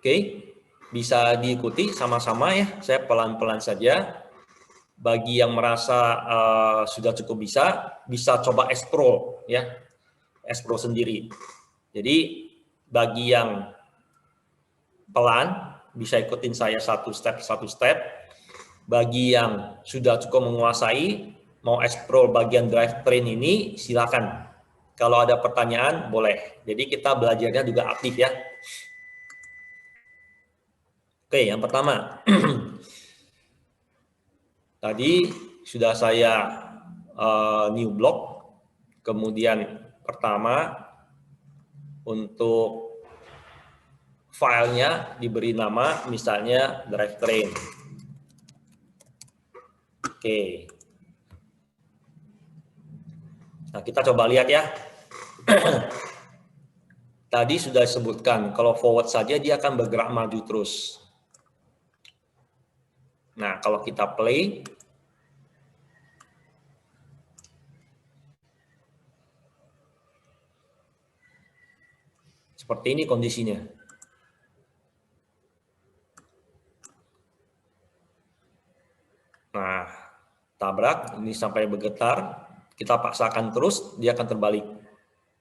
Oke, bisa diikuti sama-sama ya. Saya pelan-pelan saja. Bagi yang merasa sudah cukup bisa coba explore ya. Explore sendiri. Jadi bagi yang pelan bisa ikutin saya satu step. Bagi yang sudah cukup menguasai mau explore bagian drivetrain ini silakan. Kalau ada pertanyaan boleh. Jadi kita belajarnya juga aktif ya. Oke, yang pertama. Tadi sudah saya new block. Kemudian pertama untuk filenya diberi nama misalnya drivetrain. Oke. Nah, kita coba lihat ya. Tadi sudah disebutkan kalau forward saja dia akan bergerak maju terus. Nah, kalau kita play seperti ini kondisinya. Nah, tabrak, ini sampai bergetar, kita paksakan terus, dia akan terbalik.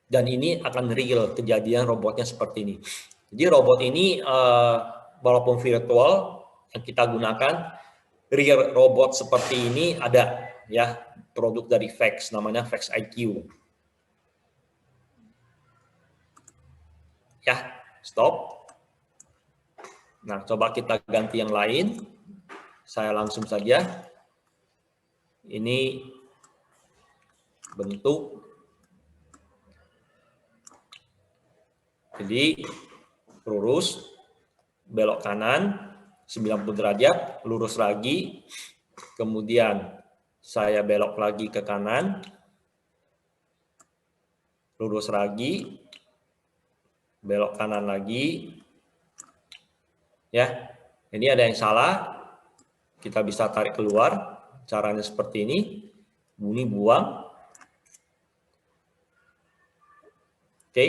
Dan ini akan real kejadian robotnya seperti ini. Jadi robot ini, walaupun virtual, yang kita gunakan, real robot seperti ini ada, ya, produk dari VEX, namanya VEX IQ. Ya, stop. Nah, coba kita ganti yang lain. Saya langsung saja. Ini bentuk. Jadi, lurus, belok kanan, 90 derajat, lurus lagi. Kemudian, saya belok lagi ke kanan. Lurus lagi. Belok kanan lagi. Ya, ini ada yang salah. Kita bisa tarik keluar. Caranya seperti ini. Bunyi buang. Oke.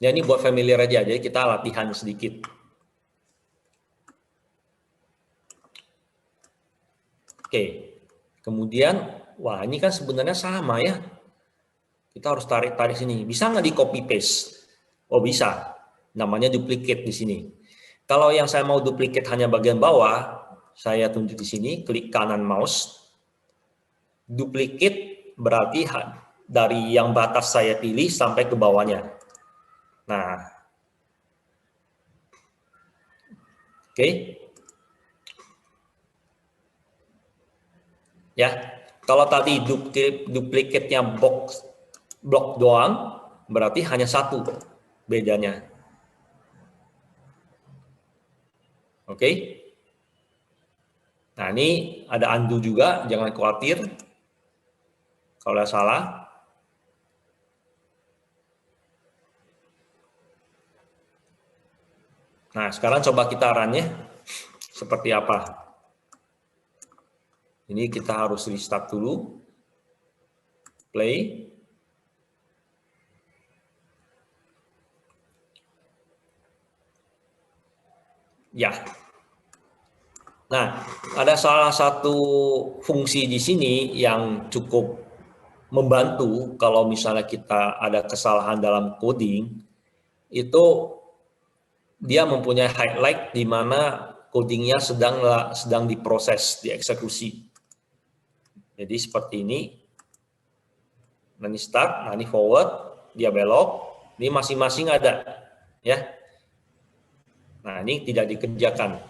Ya, ini buat familiar aja. Jadi kita latihan sedikit. Oke. Kemudian, wah ini kan sebenarnya sama ya. Kita harus tarik-tarik sini. Bisa nggak di copy paste? Oh bisa. Namanya duplicate di sini. Kalau yang saya mau duplicate hanya bagian bawah, saya tunjuk di sini, klik kanan mouse. Duplicate berarti dari yang batas saya pilih sampai ke bawahnya. Nah, oke. Ya, kalau tadi duplicate-nya blok doang, berarti hanya satu bedanya. Oke. Nah, ini ada undo juga, jangan khawatir kalau ada salah. Nah, sekarang coba kita run-nya seperti apa. Ini kita harus restart dulu. Play. Ya. Nah, ada salah satu fungsi di sini yang cukup membantu kalau misalnya kita ada kesalahan dalam coding, itu dia mempunyai highlight di mana codingnya sedang diproses, dieksekusi. Jadi seperti ini. Nah, ini start, nah ini forward, dia belok, ini masing-masing ada, ya. Nah, ini tidak dikerjakan.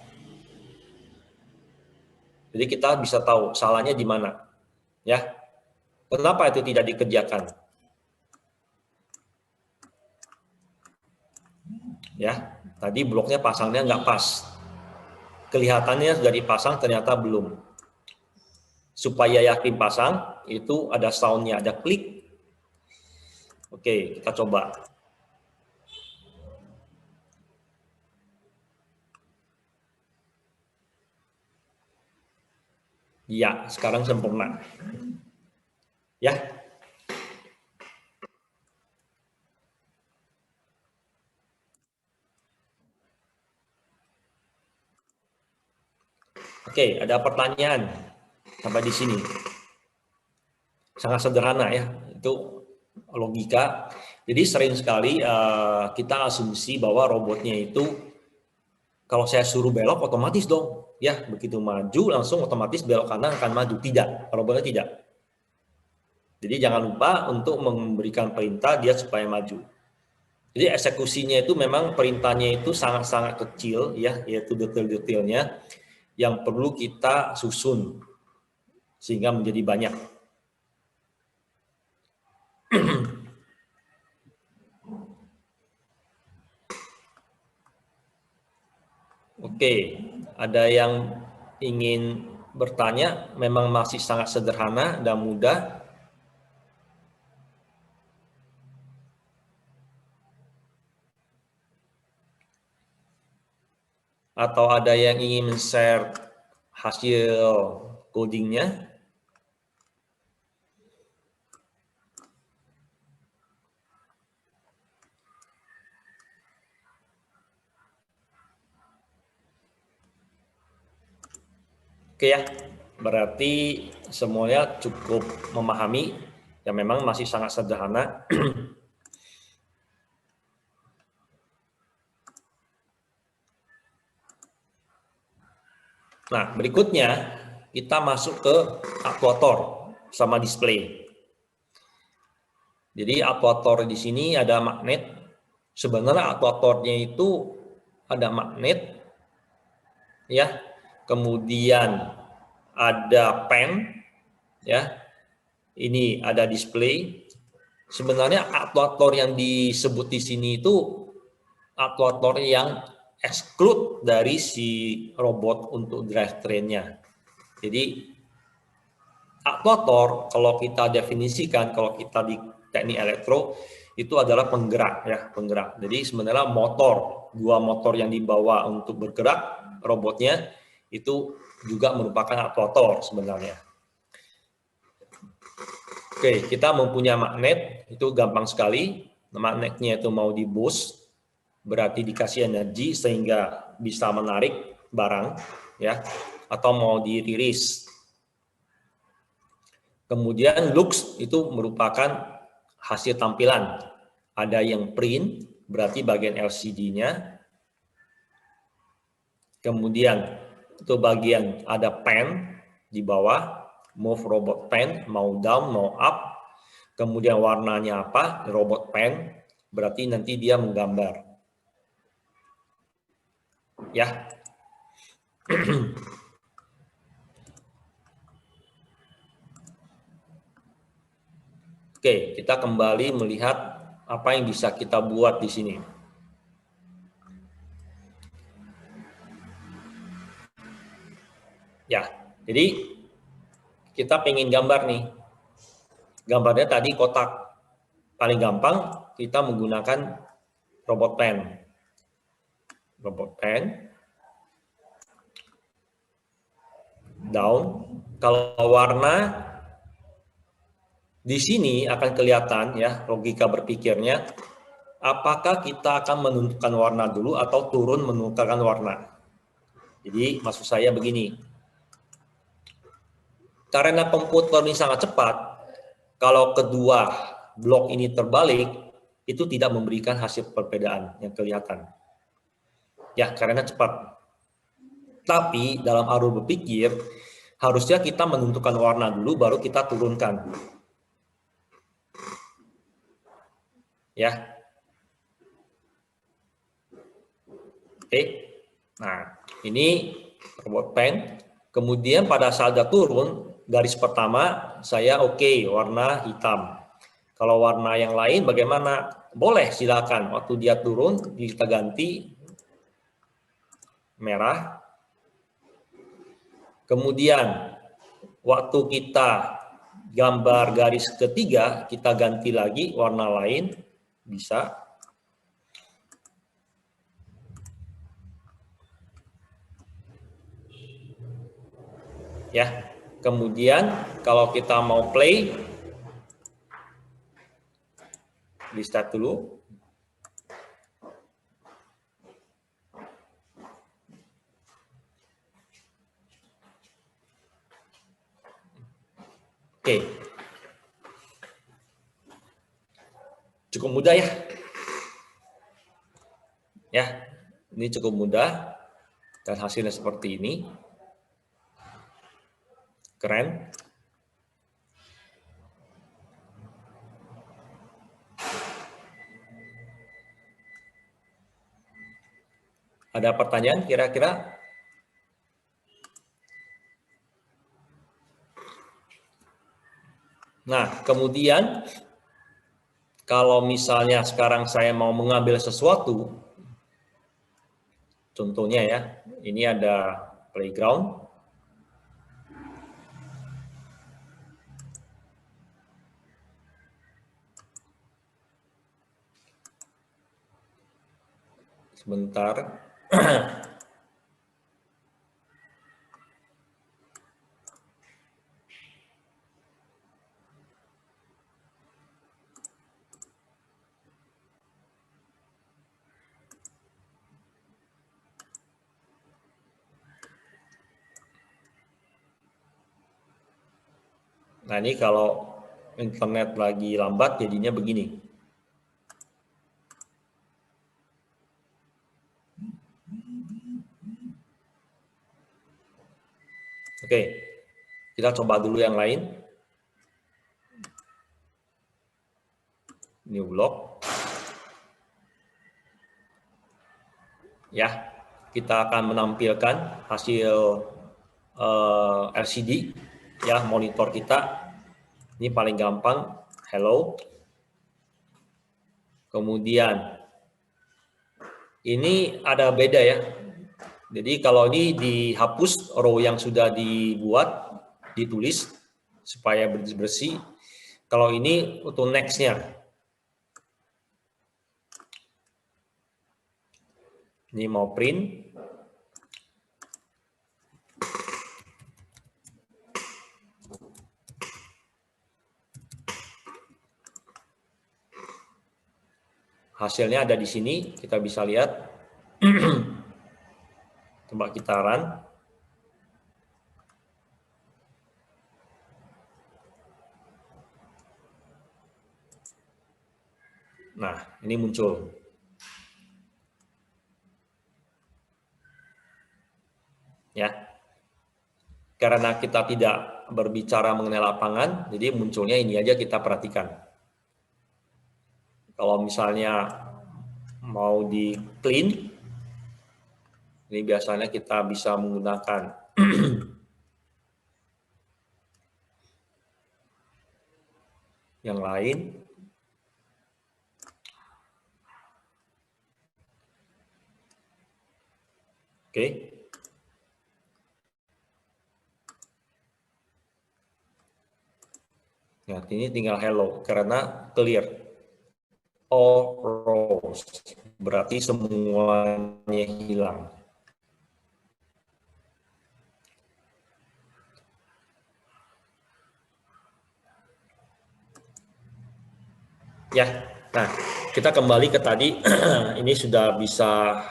Jadi kita bisa tahu salahnya di mana, ya. Kenapa itu tidak dikerjakan? Ya, tadi bloknya pasangnya nggak pas. Kelihatannya sudah dipasang, ternyata belum. Supaya yakin pasang, itu ada sound-nya, ada klik. Oke, kita coba. Ya, sekarang sempurna. Ya. Oke, ada pertanyaan sampai di sini. Sangat sederhana ya, itu logika. Jadi sering sekali kita asumsi bahwa robotnya itu kalau saya suruh belok otomatis dong, ya begitu maju langsung otomatis belok kanan akan maju. Tidak, robotnya tidak. Jadi jangan lupa untuk memberikan perintah dia supaya maju. Jadi eksekusinya itu memang perintahnya itu sangat-sangat kecil ya, yaitu detail-detailnya yang perlu kita susun sehingga menjadi banyak. Oke, ada yang ingin bertanya? Memang masih sangat sederhana dan mudah. Atau ada yang ingin men-share hasil codingnya? Oke ya, berarti semuanya cukup memahami, ya memang masih sangat sederhana. Nah, berikutnya kita masuk ke aktuator sama display. Jadi aktuator di sini ada magnet. Sebenarnya aktuatornya itu ada magnet, ya. Kemudian ada pen, ya. Ini ada display. Sebenarnya aktuator yang disebut di sini itu aktuator yang exclude dari si robot untuk drivetrain-nya. Jadi aktuator kalau kita definisikan, kalau kita di teknik elektro itu adalah penggerak, ya, penggerak. Jadi sebenarnya motor, dua motor yang dibawa untuk bergerak robotnya itu juga merupakan aktuator sebenarnya. Oke, kita mempunyai magnet, itu gampang sekali. Magnetnya itu mau di boost, berarti dikasih energi sehingga bisa menarik barang, ya, atau mau dirilis. Kemudian lux itu merupakan hasil tampilan. Ada yang print, berarti bagian LCD-nya. Kemudian itu bagian ada pen di bawah, move robot pen, mau down, mau up. Kemudian warnanya apa? Robot pen, berarti nanti dia menggambar. Ya. Oke, kita kembali melihat apa yang bisa kita buat di sini. Ya, jadi kita pengen gambar nih. Gambarnya tadi kotak. Paling gampang kita menggunakan robot pen. Robot pen. Down. Kalau warna di sini akan kelihatan, ya, logika berpikirnya, apakah kita akan menentukan warna dulu atau turun menentukan warna. Jadi maksud saya begini, karena komputer ini sangat cepat, kalau kedua blok ini terbalik, itu tidak memberikan hasil perbedaan yang kelihatan. Ya, karena cepat. Tapi dalam alur berpikir, harusnya kita menentukan warna dulu, baru kita turunkan. Ya. Oke. Nah, ini robot pen. Kemudian pada saat dia turun, garis pertama saya oke, warna hitam. Kalau warna yang lain bagaimana? Boleh, silakan. Waktu dia turun, kita ganti merah. Kemudian waktu kita gambar garis ketiga, kita ganti lagi warna lain, bisa. Ya, kemudian kalau kita mau play, di start dulu. Oke. Cukup mudah, ya. Ya, ini cukup mudah dan hasilnya seperti ini. Keren. Ada pertanyaan kira-kira? Nah, kemudian kalau misalnya sekarang saya mau mengambil sesuatu, contohnya ya, ini ada playground. Sebentar. Nah, ini kalau internet lagi lambat jadinya begini. Oke, kita coba dulu yang lain. New block. Ya, kita akan menampilkan hasil LCD ya, monitor kita. Ini paling gampang, hello. Kemudian ini ada beda ya. Jadi kalau ini dihapus row yang sudah dibuat, ditulis supaya bersih. Kalau ini untuk next-nya. Ini mau print. Hasilnya ada di sini, kita bisa lihat. Coba kita run. Nah, ini muncul. Ya. Karena kita tidak berbicara mengenai lapangan, jadi munculnya ini aja kita perhatikan. Kalau misalnya mau di clean, ini biasanya kita bisa menggunakan yang lain. Oke. Nah, ini tinggal hello karena clear. All rows, berarti semuanya hilang. Ya, nah kita kembali ke tadi, ini sudah bisa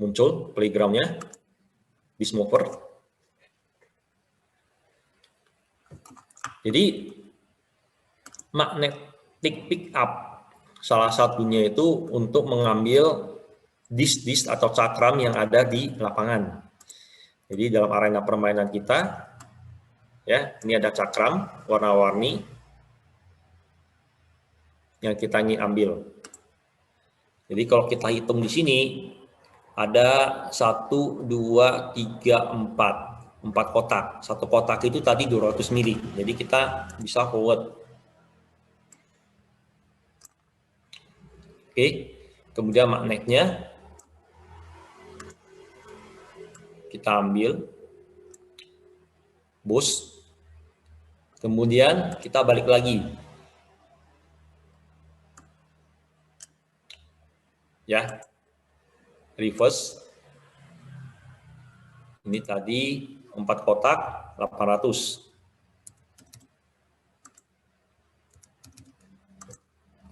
muncul playground-nya, Bismover. Jadi magnetic pick up salah satunya itu untuk mengambil disk atau cakram yang ada di lapangan. Jadi dalam arena permainan kita, ya ini ada cakram warna-warni yang kita ingin ambil. Jadi kalau kita hitung di sini ada 1, 2, 3, 4 kotak. Satu kotak itu tadi 200 mili. Jadi kita bisa forward. Oke, kemudian magnetnya kita ambil, boost, kemudian kita balik lagi, ya, reverse. Ini tadi 4 kotak 800.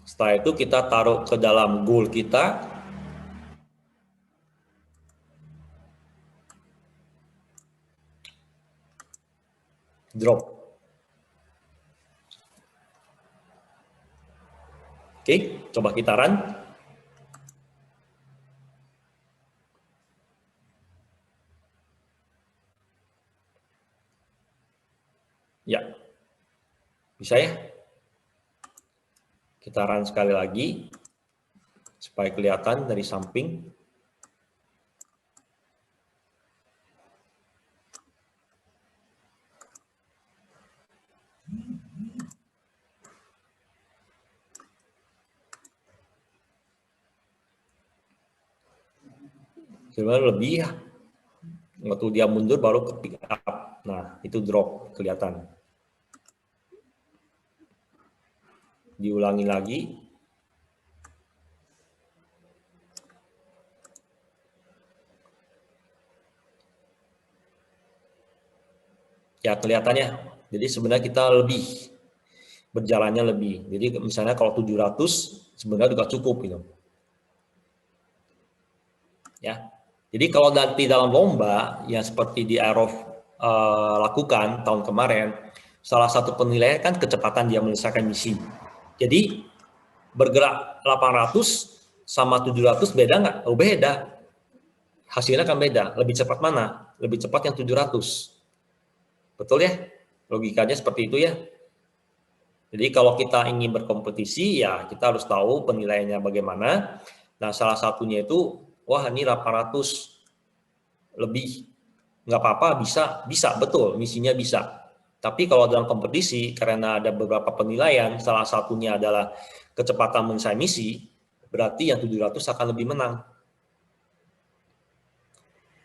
Setelah itu kita taruh ke dalam goal kita. Drop. Oke, coba kita run. Ya, bisa ya? Kita run sekali lagi, supaya kelihatan dari samping. Sebenarnya lebih ya. Waktu dia mundur baru ke pick up. Nah, itu drop kelihatan. Diulangi lagi. Ya, kelihatannya. Jadi sebenarnya kita lebih berjalannya lebih. Jadi misalnya kalau 700 sebenarnya juga cukup gitu. Ya. Jadi kalau nanti dalam lomba yang seperti di Aerof lakukan tahun kemarin, salah satu penilaian kan kecepatan dia menyelesaikan misi. Jadi bergerak 800 sama 700 beda nggak? Oh beda. Hasilnya kan beda. Lebih cepat mana? Lebih cepat yang 700. Betul ya? Logikanya seperti itu ya. Jadi kalau kita ingin berkompetisi, ya kita harus tahu penilaiannya bagaimana. Nah, salah satunya itu, wah ini 800 lebih, nggak apa-apa, bisa betul, misinya bisa. Tapi kalau dalam kompetisi, karena ada beberapa penilaian, salah satunya adalah kecepatan menyelesaikan misi, berarti yang 700 akan lebih menang.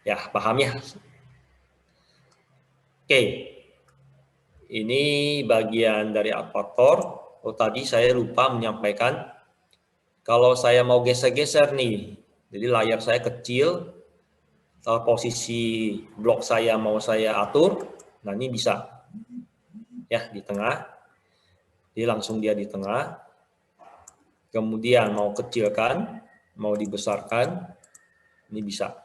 Ya, paham ya? Oke, ini bagian dari apator. Oh, tadi saya lupa menyampaikan, kalau saya mau geser-geser nih, jadi layar saya kecil, posisi blok saya mau saya atur, nah ini bisa. Ya, di tengah, jadi langsung dia di tengah, kemudian mau kecilkan, mau dibesarkan, ini bisa.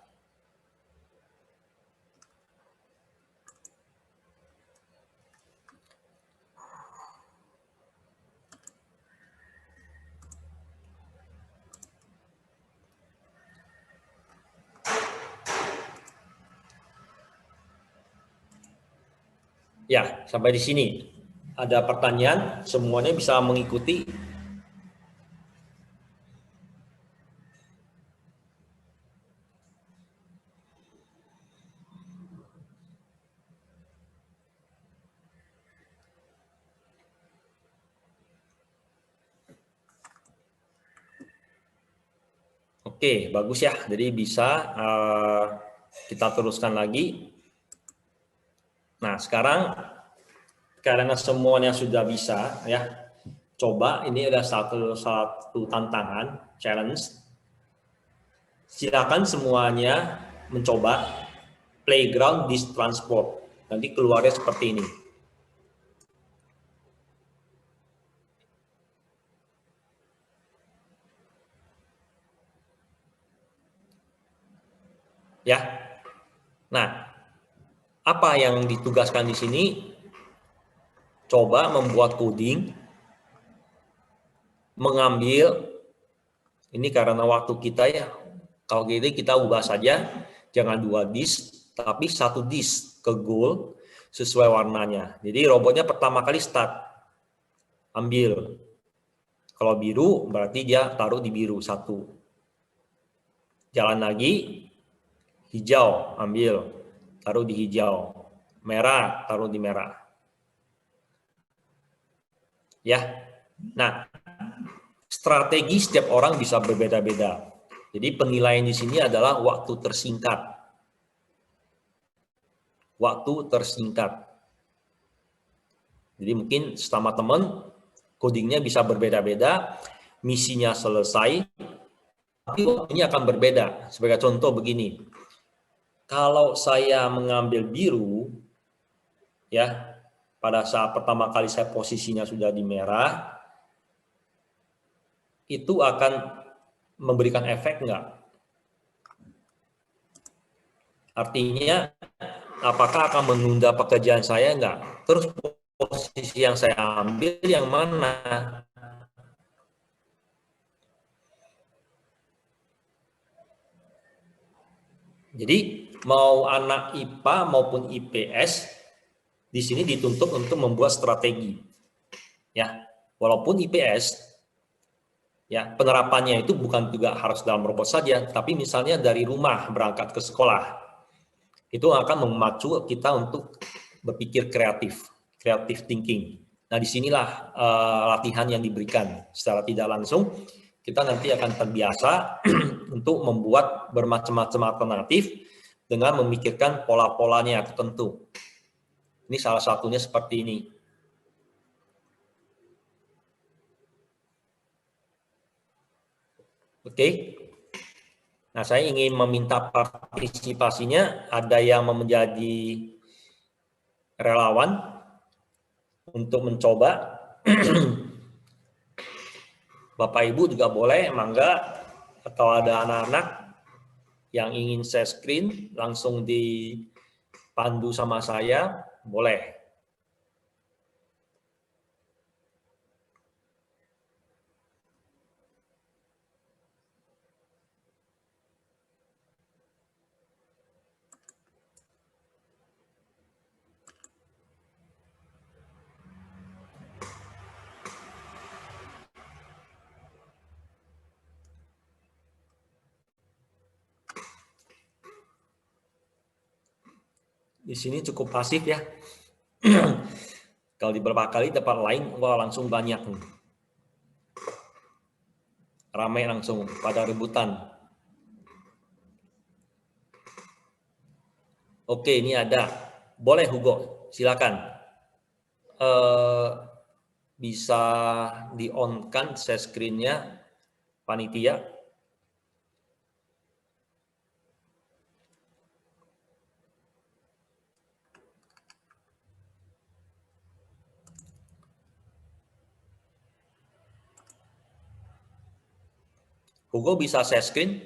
Ya, sampai di sini. Ada pertanyaan, semuanya bisa mengikuti. Oke, bagus ya. Jadi bisa kita teruskan lagi. Nah, sekarang karena semuanya sudah bisa, ya, coba ini ada satu tantangan, challenge. Silakan semuanya mencoba playground disk transport. Nanti keluarnya seperti ini. Ya. Nah, apa yang ditugaskan di sini? Coba membuat coding, mengambil, ini karena waktu kita ya, kalau gini kita ubah saja, jangan 2 disk, tapi 1 disk ke goal sesuai warnanya. Jadi robotnya pertama kali start, ambil. Kalau biru berarti dia taruh di biru 1. Jalan lagi, hijau, ambil, taruh di hijau. Merah, taruh di merah. Ya, nah strategi setiap orang bisa berbeda-beda. Jadi penilaian di sini adalah waktu tersingkat. Waktu tersingkat. Jadi mungkin sama teman, codingnya bisa berbeda-beda, misinya selesai, tapi waktunya akan berbeda. Sebagai contoh begini, kalau saya mengambil biru, ya pada saat pertama kali saya posisinya sudah di merah, itu akan memberikan efek enggak? Artinya, apakah akan menunda pekerjaan saya enggak? Terus posisi yang saya ambil yang mana? Jadi mau anak IPA maupun IPS di sini dituntut untuk membuat strategi. Ya, walaupun IPS ya penerapannya itu bukan juga harus dalam robot saja, tapi misalnya dari rumah berangkat ke sekolah. Itu akan memacu kita untuk berpikir kreatif thinking. Nah, disinilah latihan yang diberikan secara tidak langsung. Kita nanti akan terbiasa untuk membuat bermacam-macam alternatif dengan memikirkan pola-polanya tertentu. Ini salah satunya seperti ini. Oke. Nah, saya ingin meminta partisipasinya. Ada yang menjadi relawan untuk mencoba. Bapak Ibu juga boleh, mangga, atau ada anak-anak yang ingin share screen langsung dipandu sama saya, boleh. Di sini cukup pasif ya. Kalau di beberapa kali tempat lain, wah langsung banyak. Ramai langsung pada rebutan. Oke, ini ada. Boleh Hugo, silakan. Bisa di-on-kan share screen-nya panitia. Hugo bisa share screen?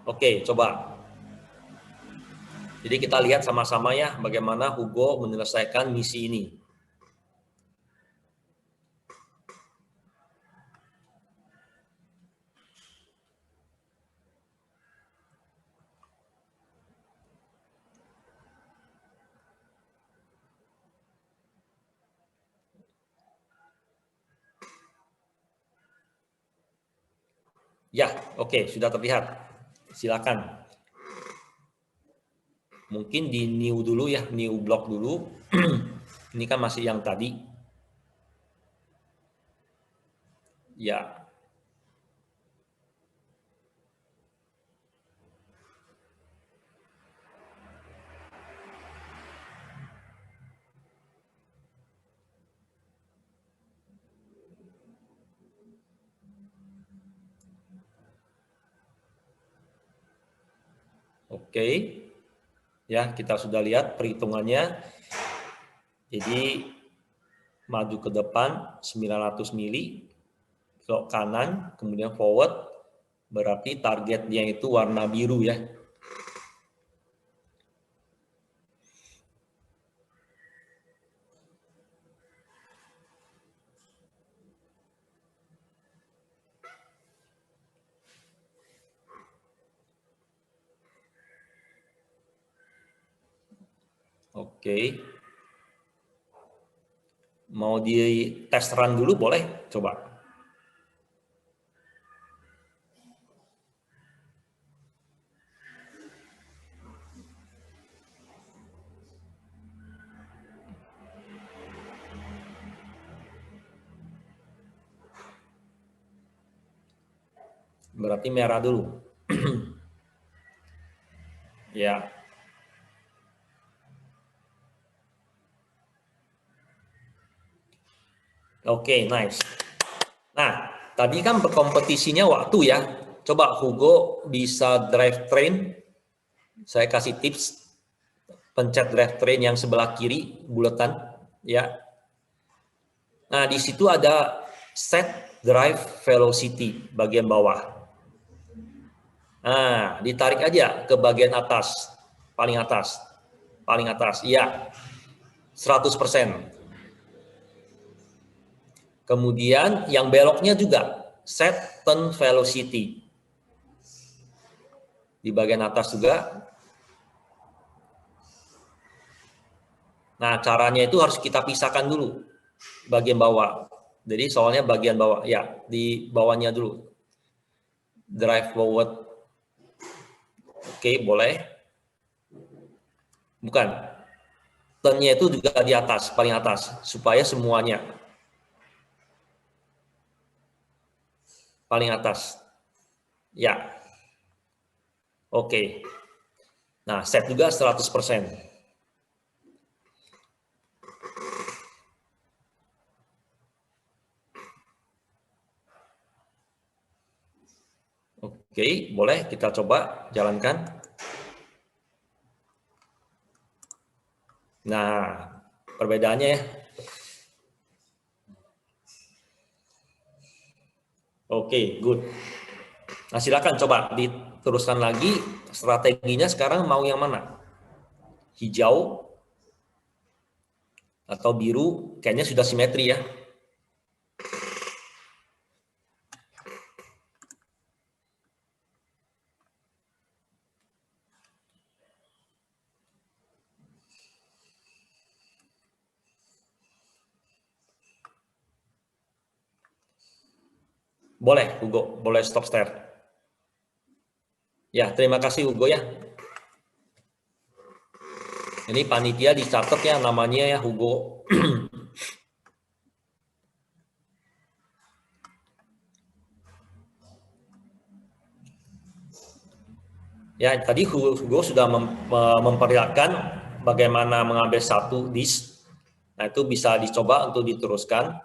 Oke, coba. Jadi kita lihat sama-sama ya bagaimana Hugo menyelesaikan misi ini. Ya, oke, sudah terlihat. Silakan. Mungkin di new dulu ya, new block dulu. Ini kan masih yang tadi. Ya. Oke. Ya, kita sudah lihat perhitungannya. Jadi maju ke depan 900 mili, belok kanan, kemudian forward, berarti targetnya itu warna biru ya. Oke. Mau di test run dulu boleh? Coba. Berarti merah dulu. Ya. Oke, nice. Nah, tadi kan berkompetisinya waktu ya. Coba Hugo bisa drive train. Saya kasih tips. Pencet drive train yang sebelah kiri, buletan. Ya. Nah, di situ ada set drive velocity bagian bawah. Nah, ditarik aja ke bagian atas, paling atas. Paling atas, iya. 100%. Kemudian yang beloknya juga set turn velocity. Di bagian atas juga. Nah, caranya itu harus kita pisahkan dulu bagian bawah. Jadi soalnya bagian bawah, ya, di bawahnya dulu. Drive forward. Oke, boleh. Bukan. Turn-nya itu juga di atas, paling atas, supaya semuanya paling atas. Ya. Oke. Nah, set juga 100%. Oke, boleh kita coba jalankan. Nah, perbedaannya ya. Oke, good. Nah, silakan coba diteruskan lagi strateginya sekarang mau yang mana? Hijau atau biru? Kayaknya sudah simetri ya. Boleh, Hugo, boleh stop share. Ya, terima kasih Hugo ya. Ini panitia dicatat ya namanya ya Hugo. Ya, tadi Hugo sudah memperlihatkan bagaimana mengambil satu disk. Nah, itu bisa dicoba untuk diteruskan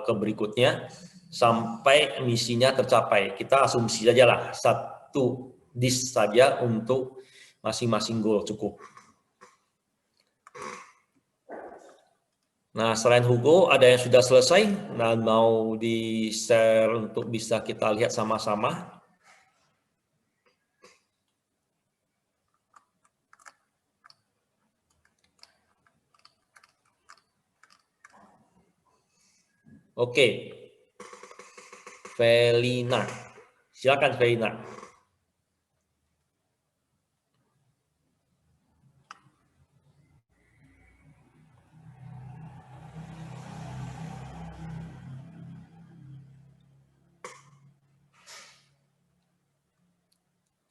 ke berikutnya sampai misinya tercapai. Kita asumsi saja lah, satu disk saja untuk masing-masing goal cukup. Nah, selain Hugo, ada yang sudah selesai dan mau di-share untuk bisa kita lihat sama-sama. Oke, Felina, silakan Felina.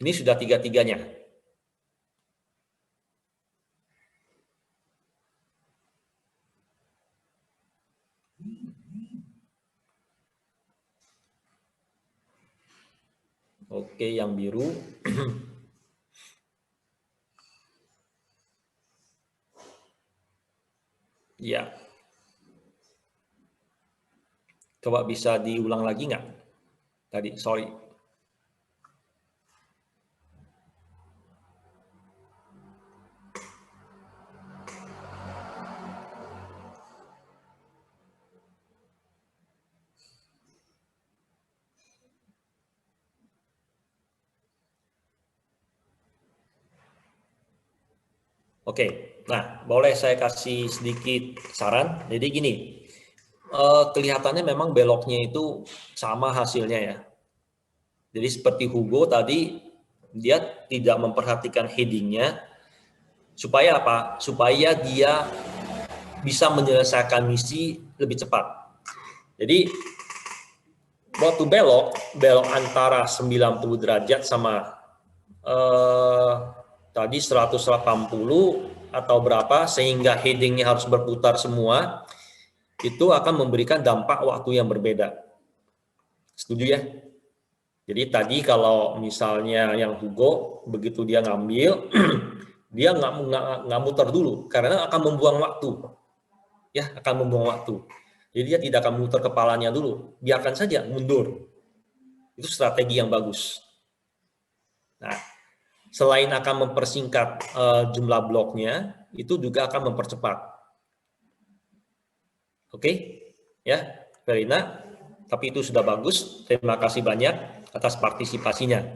Ini sudah tiga-tiganya. Oke, yang biru. Ya. Coba bisa diulang lagi nggak? Tadi, sorry. Oke, nah boleh saya kasih sedikit saran. Jadi gini, kelihatannya memang beloknya itu sama hasilnya ya. Jadi seperti Hugo tadi, dia tidak memperhatikan headingnya, supaya apa? Supaya dia bisa menyelesaikan misi lebih cepat. Jadi waktu belok antara 90 derajat sama tadi 180 atau berapa, sehingga headingnya harus berputar semua, itu akan memberikan dampak waktu yang berbeda. Setuju ya? Jadi tadi kalau misalnya yang Hugo, begitu dia ngambil, dia nggak muter dulu, karena akan membuang waktu. Ya, akan membuang waktu. Jadi dia tidak akan muter kepalanya dulu, biarkan saja mundur. Itu strategi yang bagus. Nah, selain akan mempersingkat jumlah bloknya, itu juga akan mempercepat. Oke, ya, Verina. Tapi itu sudah bagus. Terima kasih banyak atas partisipasinya.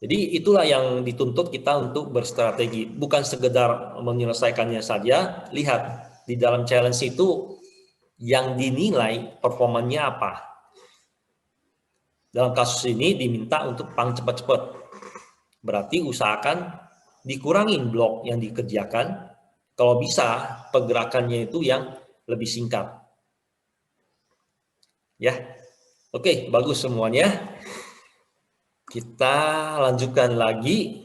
Jadi itulah yang dituntut kita untuk berstrategi. Bukan sekedar menyelesaikannya saja. Lihat, di dalam challenge itu yang dinilai performanya apa. Dalam kasus ini diminta untuk paling cepat-cepat. Berarti usahakan dikurangin blok yang dikerjakan. Kalau bisa, pergerakannya itu yang lebih singkat. Ya, oke, bagus semuanya. Kita lanjutkan lagi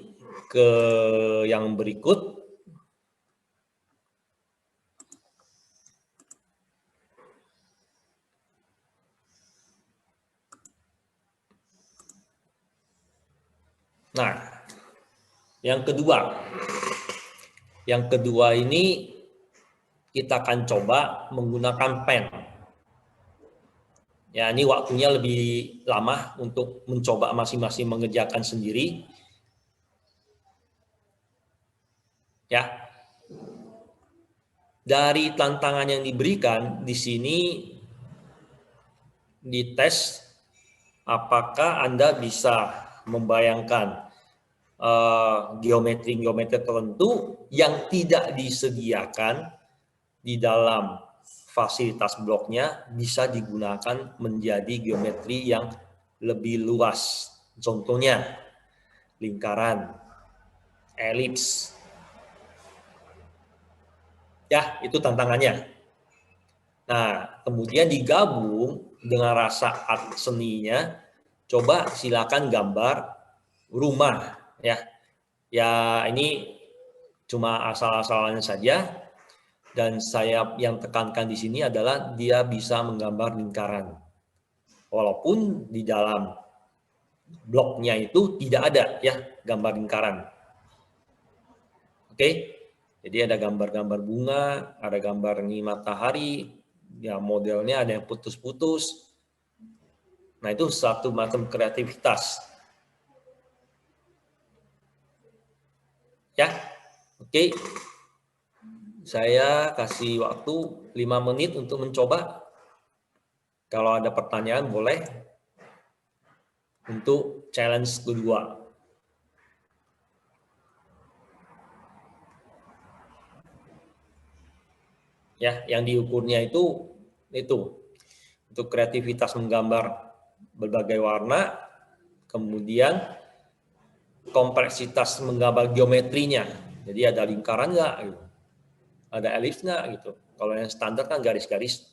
ke yang berikut. Nah, yang kedua ini kita akan coba menggunakan pen. Ya, ini waktunya lebih lama untuk mencoba masing-masing mengerjakan sendiri. Ya. Dari tantangan yang diberikan di sini dites apakah Anda bisa membayangkan geometri-geometri tertentu yang tidak disediakan di dalam fasilitas bloknya bisa digunakan menjadi geometri yang lebih luas. Contohnya lingkaran, elips. Ya, itu tantangannya. Nah, kemudian digabung dengan rasa art seninya, coba silakan gambar rumah ya. Ya ini cuma asal-asalannya saja, dan saya yang tekankan di sini adalah dia bisa menggambar lingkaran. Walaupun di dalam bloknya itu tidak ada ya gambar lingkaran. Oke. Jadi ada gambar-gambar bunga, ada gambar ini matahari, ya modelnya ada yang putus-putus. Nah, itu satu macam kreativitas. Ya. Oke. Saya kasih waktu 5 menit untuk mencoba. Kalau ada pertanyaan boleh. Untuk challenge kedua. Ya, yang diukurnya itu untuk kreativitas menggambar berbagai warna, kemudian kompleksitas menggambar geometrinya. Jadi ada lingkaran nggak, gitu. Ada elips nggak, gitu. Kalau yang standar kan garis-garis.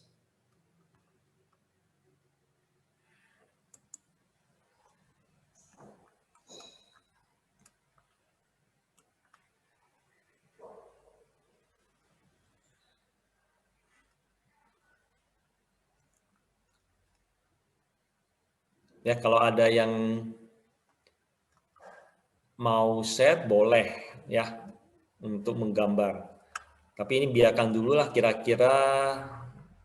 Ya, kalau ada yang mau share boleh ya untuk menggambar. Tapi ini biarkan dulu lah kira-kira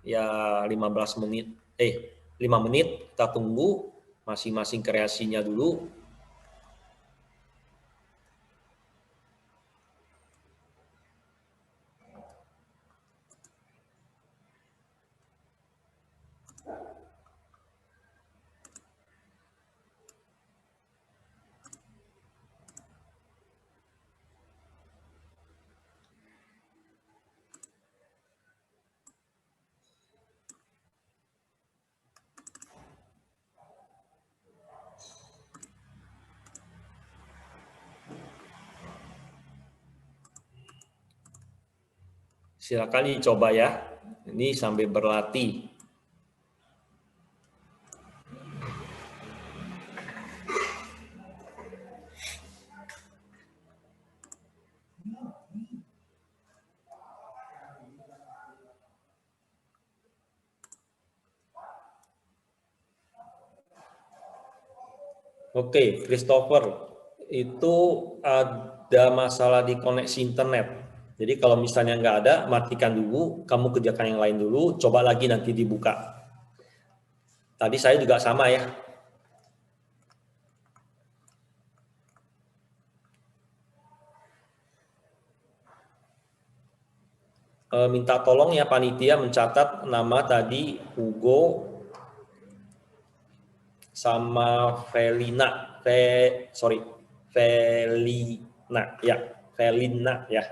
ya 15 menit. 5 menit kita tunggu masing-masing kreasinya dulu. Silakan dicoba ya. Ini sambil berlatih. Oke, Christopher, itu ada masalah di koneksi internet. Jadi kalau misalnya nggak ada, matikan dulu, kamu kerjakan yang lain dulu, coba lagi nanti dibuka. Tadi saya juga sama ya. Minta tolong ya panitia mencatat nama tadi Hugo sama Felina, Felina ya.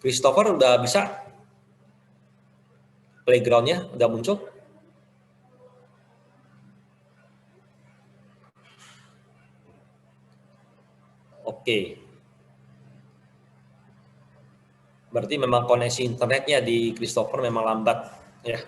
Christopher udah bisa? Playground-nya udah muncul? Oke. Berarti memang koneksi internetnya di Christopher memang lambat ya.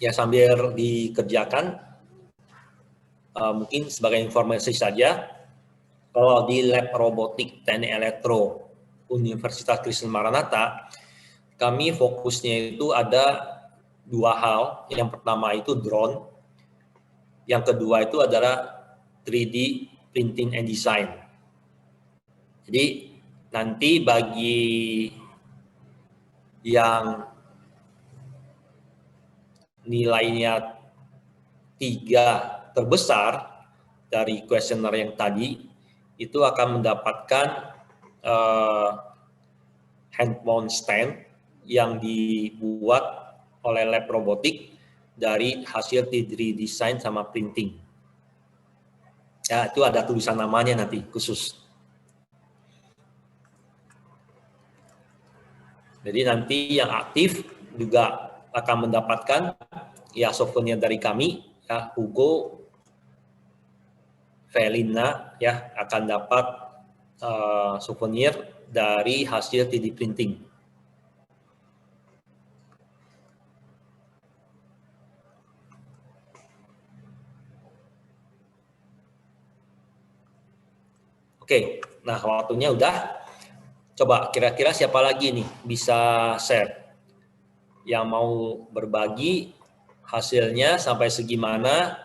Ya, sambil dikerjakan, mungkin sebagai informasi saja, kalau di lab robotik teknik elektro Universitas Kristen Maranatha, kami fokusnya itu ada 2 hal. Yang pertama itu drone, yang kedua itu adalah 3D printing and design. Jadi nanti bagi yang nilainya 3 terbesar dari kuesioner yang tadi, itu akan mendapatkan handphone stand yang dibuat oleh lab robotik dari hasil 3D design sama printing. Ya, itu ada tulisan namanya nanti khusus. Jadi nanti yang aktif juga akan mendapatkan ya souvenir dari kami, ya Hugo, Felina ya akan dapat souvenir dari hasil 3D printing. Oke, nah waktunya udah. Coba kira-kira siapa lagi nih bisa share yang mau berbagi hasilnya sampai segimana?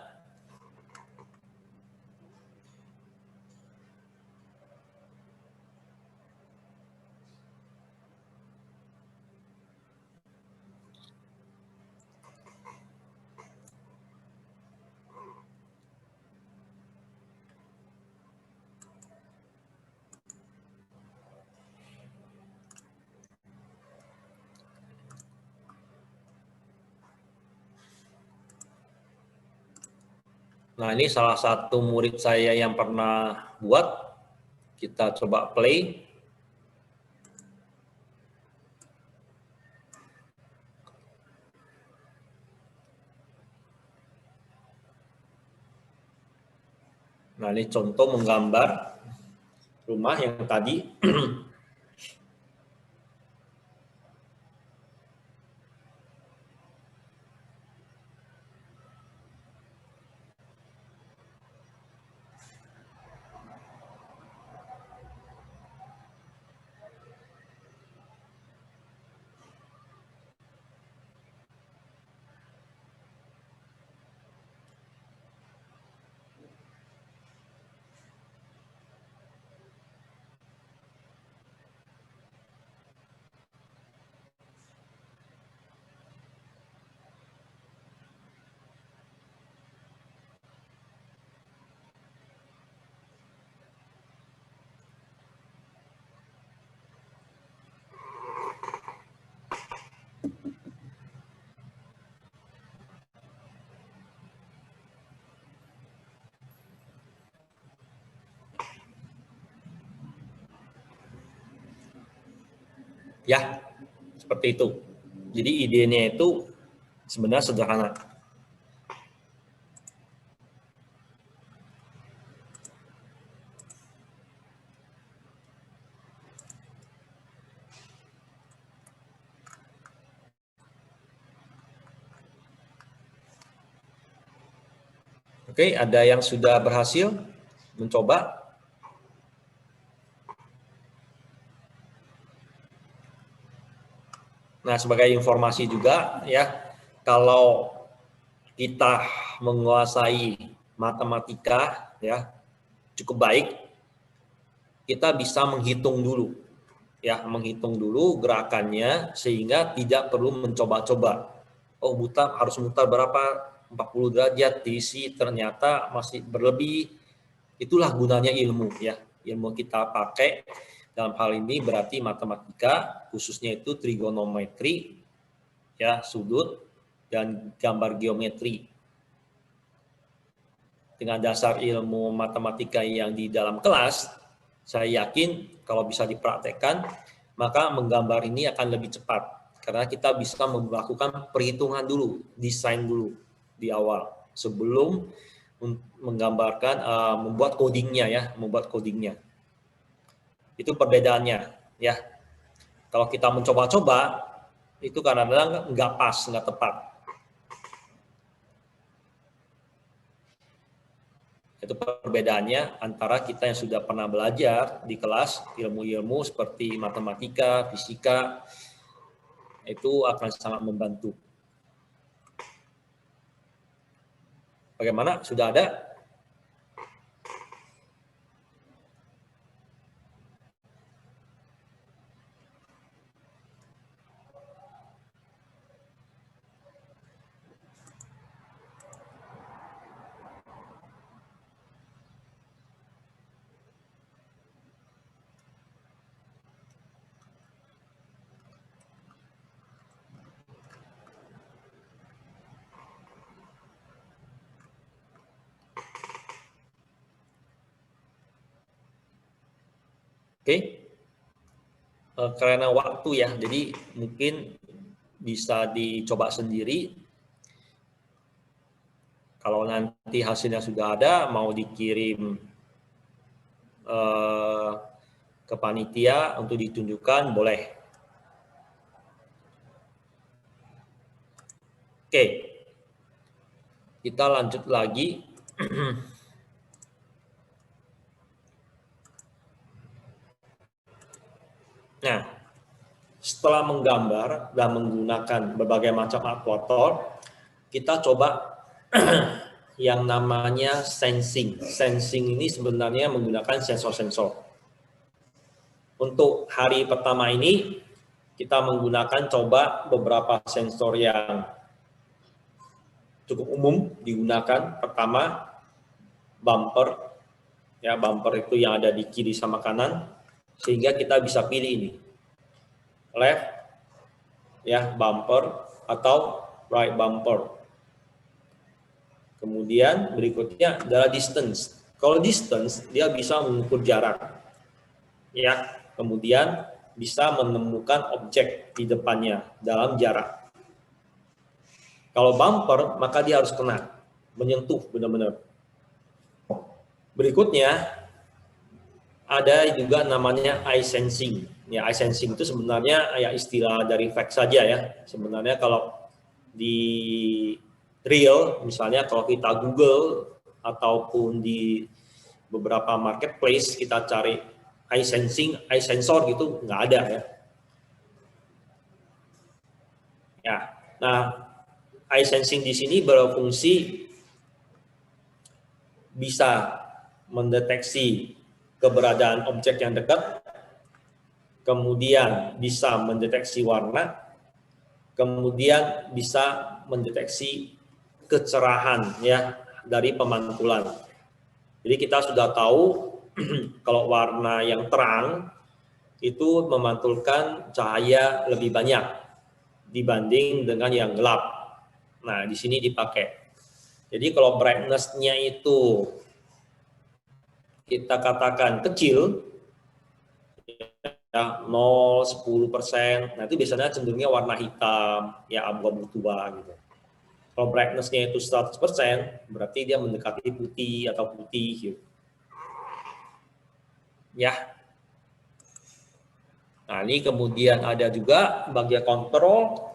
Nah, ini salah satu murid saya yang pernah buat. Kita coba play. Nah, ini contoh menggambar rumah yang tadi. Ya, seperti itu. Jadi idenya itu sebenarnya sederhana. Oke, ada yang sudah berhasil mencoba? Nah, sebagai informasi juga ya, kalau kita menguasai matematika ya cukup baik, kita bisa menghitung dulu ya, menghitung dulu gerakannya sehingga tidak perlu mencoba-coba. Oh, harus mutar berapa 40 derajat, diisi ternyata masih berlebih. Itulah gunanya ilmu ya. Ilmu kita pakai dalam hal ini berarti matematika, khususnya itu trigonometri ya, sudut dan gambar geometri. Dengan dasar ilmu matematika yang di dalam kelas, saya yakin kalau bisa dipraktekkan, maka menggambar ini akan lebih cepat. Karena kita bisa melakukan perhitungan dulu, desain dulu di awal, sebelum menggambarkan, membuat codingnya ya, membuat codingnya. Itu perbedaannya ya. Kalau kita mencoba-coba, itu kadang-kadang nggak pas, nggak tepat. Itu perbedaannya antara kita yang sudah pernah belajar di kelas ilmu-ilmu seperti matematika, fisika, itu akan sangat membantu. Bagaimana? Sudah ada? Oke. Karena waktu ya, jadi mungkin bisa dicoba sendiri. Kalau nanti hasilnya sudah ada, mau dikirim ke panitia untuk ditunjukkan, boleh. Oke, kita lanjut lagi. Nah, setelah menggambar dan menggunakan berbagai macam aktuator, kita coba yang namanya sensing. Sensing ini sebenarnya menggunakan sensor-sensor. Untuk hari pertama ini, kita menggunakan coba beberapa sensor yang cukup umum digunakan. Pertama, bumper. Ya, bumper itu yang ada di kiri sama kanan, sehingga kita bisa pilih ini. Left, ya, bumper, atau right bumper. Kemudian berikutnya adalah distance. Kalau distance, dia bisa mengukur jarak. Ya, kemudian bisa menemukan objek di depannya dalam jarak. Kalau bumper, maka dia harus kena, menyentuh benar-benar. Berikutnya, ada juga namanya eye sensing. Ya, eye sensing itu sebenarnya ya istilah dari fax saja ya. Sebenarnya kalau di real, misalnya kalau kita Google ataupun di beberapa marketplace kita cari eye sensing, eye sensor gitu, nggak ada ya. Ya, nah eye sensing di sini berfungsi bisa mendeteksi keberadaan objek yang dekat, kemudian bisa mendeteksi warna, kemudian bisa mendeteksi kecerahan ya dari pemantulan. Jadi kita sudah tahu kalau warna yang terang itu memantulkan cahaya lebih banyak dibanding dengan yang gelap. Nah, di sini dipakai. Jadi kalau brightness-nya itu kita katakan kecil, ya 0, 10%, nah itu biasanya cenderungnya warna hitam, ya abu-abu tua gitu. Kalau brightness-nya itu 100%, berarti dia mendekati putih atau putih gitu. Ya. Nah, ini kemudian ada juga bagian kontrol.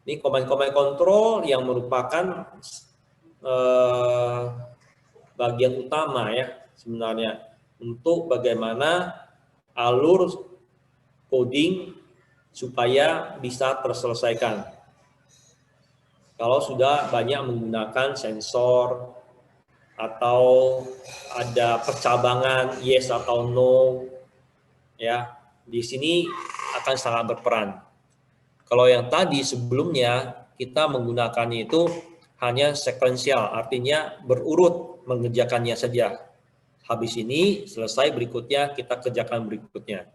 Ini komen-komen kontrol yang merupakan bagian utama ya sebenarnya untuk bagaimana alur coding supaya bisa terselesaikan. Kalau sudah banyak menggunakan sensor atau ada percabangan yes atau no, ya di sini akan sangat berperan. Kalau yang tadi sebelumnya kita menggunakannya itu hanya sekuensial, artinya berurut mengerjakannya saja. Habis ini selesai, berikutnya kita kerjakan berikutnya.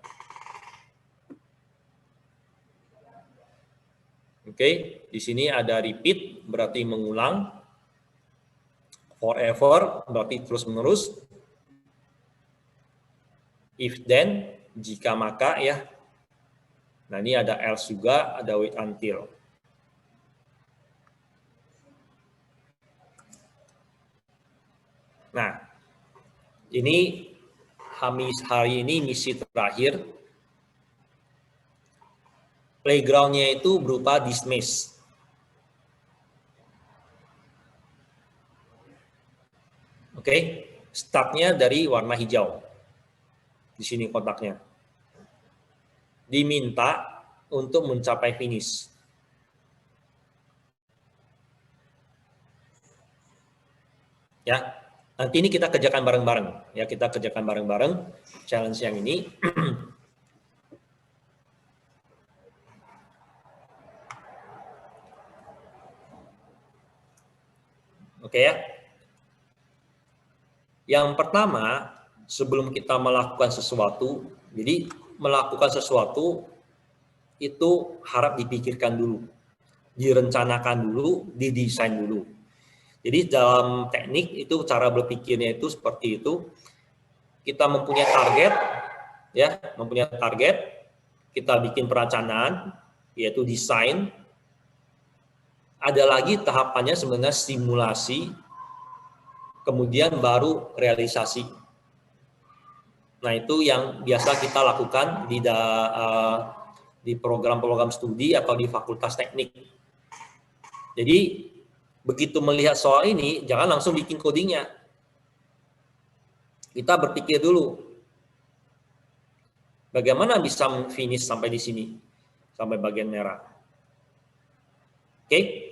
Oke, di sini ada repeat berarti mengulang. Forever berarti terus-menerus. If then, jika maka ya. Nah, ini ada else juga, ada wait until. Nah, ini hari ini misi terakhir. Playground-nya itu berupa dismiss. Oke. Oke, startnya dari warna hijau. Di sini kontaknya. Diminta untuk mencapai finish. Ya, nanti ini kita kerjakan bareng-bareng. Ya, kita kerjakan bareng-bareng challenge yang ini. Oke ya. Yang pertama, sebelum kita melakukan sesuatu, jadi melakukan sesuatu itu harap dipikirkan dulu, direncanakan dulu, didesain dulu. Jadi dalam teknik itu cara berpikirnya itu seperti itu. Kita mempunyai target, ya, mempunyai target, kita bikin perencanaan, yaitu desain. Ada lagi tahapannya sebenarnya simulasi, kemudian baru realisasi. Nah, itu yang biasa kita lakukan di program-program studi atau di fakultas teknik. Jadi, begitu melihat soal ini, jangan langsung bikin codingnya. Kita berpikir dulu, bagaimana bisa finish sampai di sini, sampai bagian merah. Oke?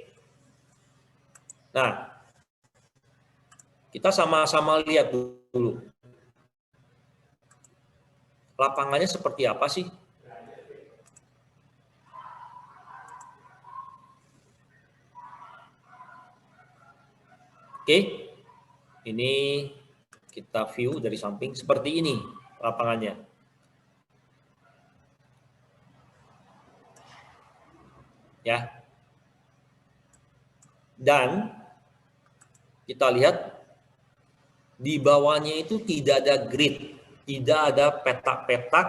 Nah, kita sama-sama lihat dulu. Lapangannya seperti apa sih? Oke, ini kita view dari samping seperti ini lapangannya. Ya. Dan kita lihat di bawahnya itu tidak ada grid, tidak ada petak-petak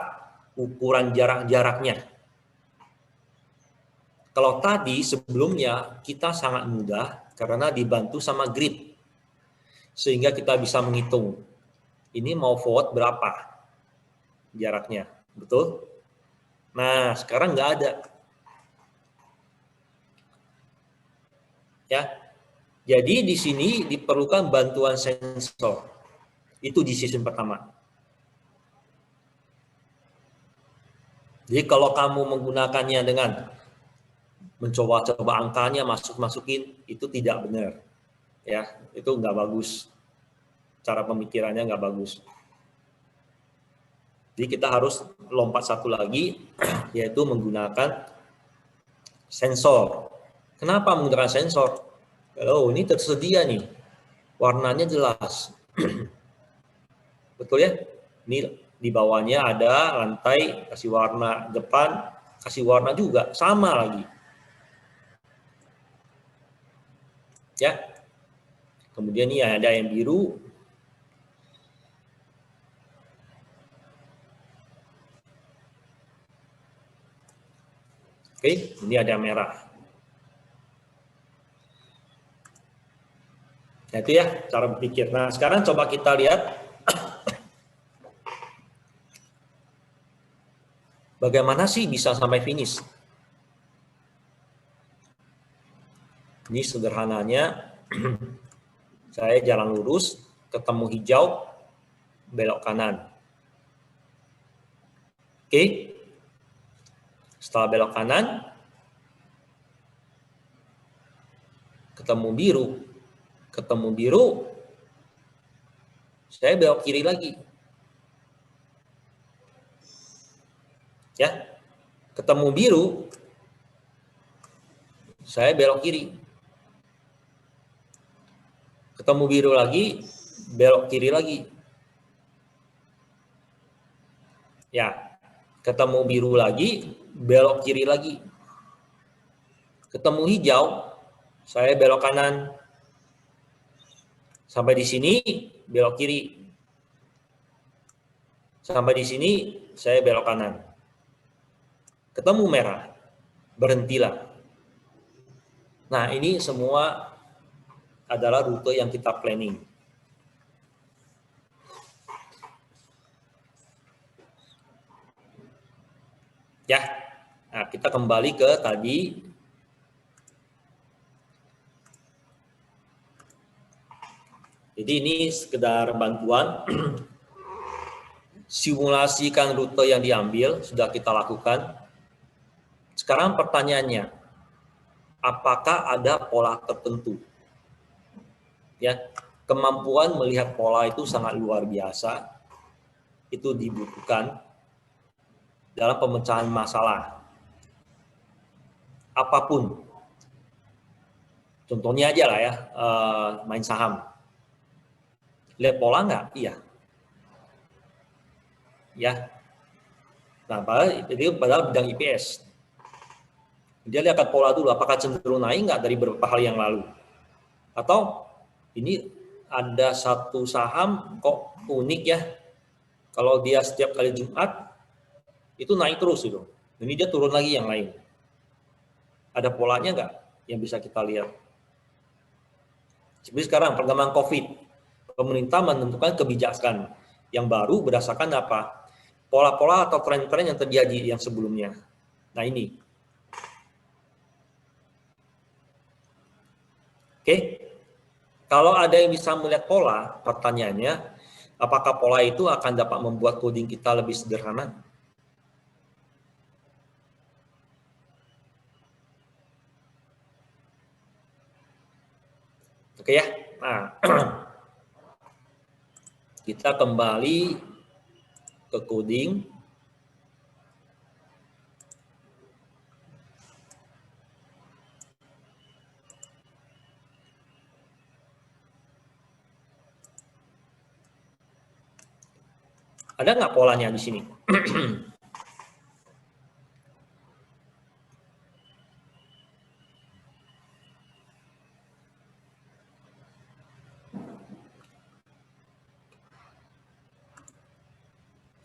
ukuran jarak-jaraknya. Kalau tadi sebelumnya kita sangat mudah karena dibantu sama grid. Sehingga kita bisa menghitung. Ini mau forward berapa jaraknya, betul? Nah, sekarang nggak ada. Ya, jadi di sini diperlukan bantuan sensor. Itu decision pertama. Jadi kalau kamu menggunakannya dengan mencoba-coba angkanya, masukin, itu tidak benar. Ya, itu nggak bagus. Cara pemikirannya nggak bagus. Jadi kita harus lompat satu lagi, yaitu menggunakan sensor. Kenapa menggunakan sensor? Kalau ini tersedia nih, warnanya jelas. Betul ya? Ini di bawahnya ada lantai, kasih warna depan, kasih warna juga, sama lagi. Ya. Kemudian ini ada yang biru. Oke, ini ada yang merah. Nah, itu ya cara berpikir. Nah, sekarang coba kita lihat bagaimana sih bisa sampai finish. Ini sederhananya, saya jalan lurus, ketemu hijau, belok kanan. Oke, setelah belok kanan, ketemu biru, saya belok kiri lagi. Ya, ketemu biru, saya belok kiri. Ketemu biru lagi, belok kiri lagi. Ya, ketemu biru lagi, belok kiri lagi. Ketemu hijau, saya belok kanan. Sampai di sini, belok kiri. Sampai di sini, saya belok kanan. Ketemu merah, berhentilah. Nah, ini semua adalah rute yang kita planning. Ya, nah kita kembali ke tadi. Jadi ini sekedar bantuan. Simulasikan rute yang diambil sudah kita lakukan. Sekarang pertanyaannya, apakah ada pola tertentu? Ya, kemampuan melihat pola itu sangat luar biasa. Itu dibutuhkan dalam pemecahan masalah. Apapun. Contohnya aja lah ya, main saham. Lihat pola nggak? Iya. Ya. Nah, padahal bidang IPS. Dia lihat pola dulu, apakah cenderung naik nggak dari beberapa hari yang lalu. Atau ini ada satu saham kok unik ya. Kalau dia setiap kali Jumat, itu naik terus itu. Ini dia turun lagi yang lain. Ada polanya nggak yang bisa kita lihat? Seperti sekarang, perkembangan COVID. Pemerintah menentukan kebijakan yang baru berdasarkan apa? Pola-pola atau tren-tren yang terjadi yang sebelumnya. Nah ini. Oke. Kalau ada yang bisa melihat pola, pertanyaannya, apakah pola itu akan dapat membuat coding kita lebih sederhana? Oke ya. Nah, kita kembali ke coding. Ada nggak polanya di sini?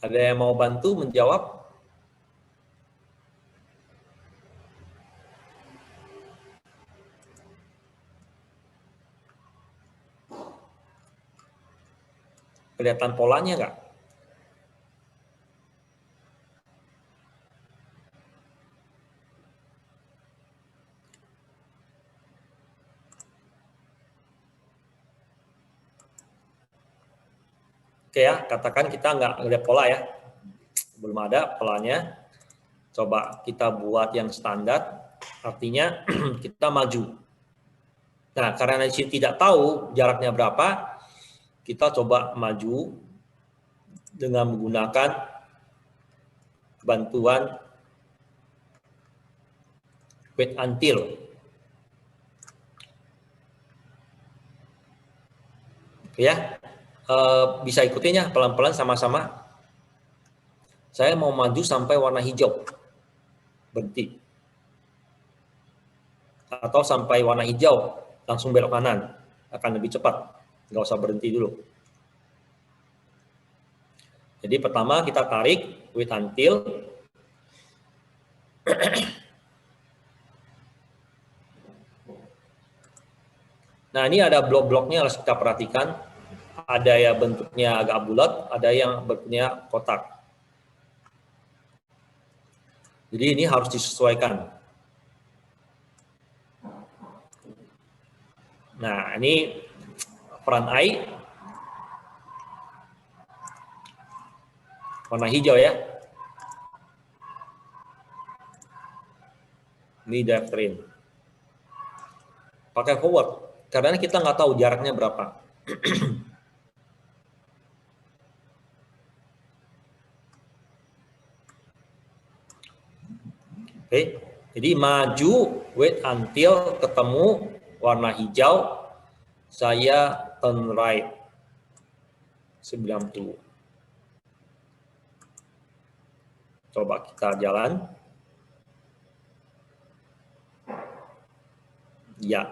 Ada yang mau bantu menjawab? Kelihatan polanya nggak? Oke ya, katakan kita nggak ngeliat pola ya. Belum ada polanya. Coba kita buat yang standar, artinya kita maju. Nah, karena di sini tidak tahu jaraknya berapa, kita coba maju dengan menggunakan bantuan wait until. Ya, bisa ikutinnya pelan-pelan sama-sama. Saya mau maju sampai warna hijau, berhenti. Atau sampai warna hijau, langsung belok kanan, akan lebih cepat. Nggak usah berhenti dulu. Jadi pertama kita tarik wait until. Nah ini ada blok-bloknya harus kita perhatikan. Ada yang bentuknya agak bulat, ada yang bentuknya kotak. Jadi ini harus disesuaikan. Nah ini front eye. Warna hijau ya. Ini diaphragm. Pakai forward. Karena kita nggak tahu jaraknya berapa. Oke, jadi maju, wait until ketemu warna hijau, saya turn right 90. Coba kita jalan. Ya.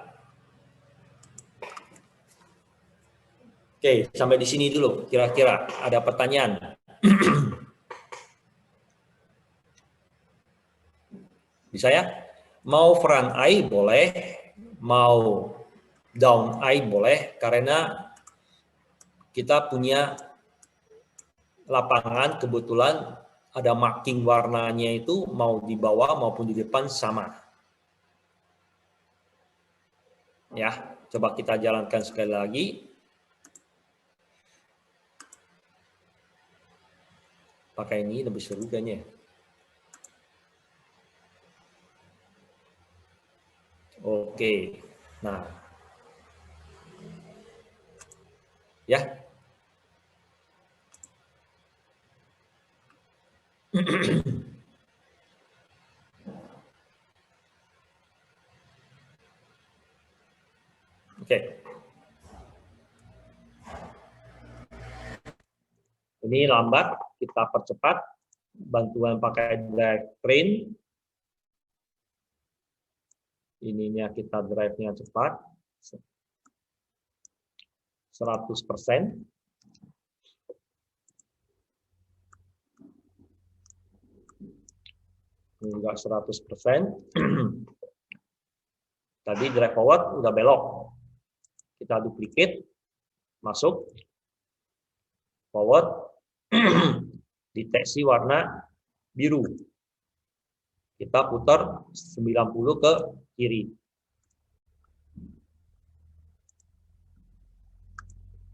Oke, sampai di sini dulu. Kira-kira ada pertanyaan? Bisa ya? Mau front eye boleh, mau down eye boleh, karena kita punya lapangan kebetulan ada marking warnanya itu mau di bawah maupun di depan sama. Ya, coba kita jalankan sekali lagi. pakai ini lebih seru kayaknya. Oke, nah, ya. Oke. Ini lambat, kita percepat. Bantuan pakai drag train. Ininya kita drive-nya cepat. 100%. Ini juga 100%. Tadi drive forward udah belok. Kita duplicate, masuk, forward, deteksi warna biru. Kita putar 90 ke kiri.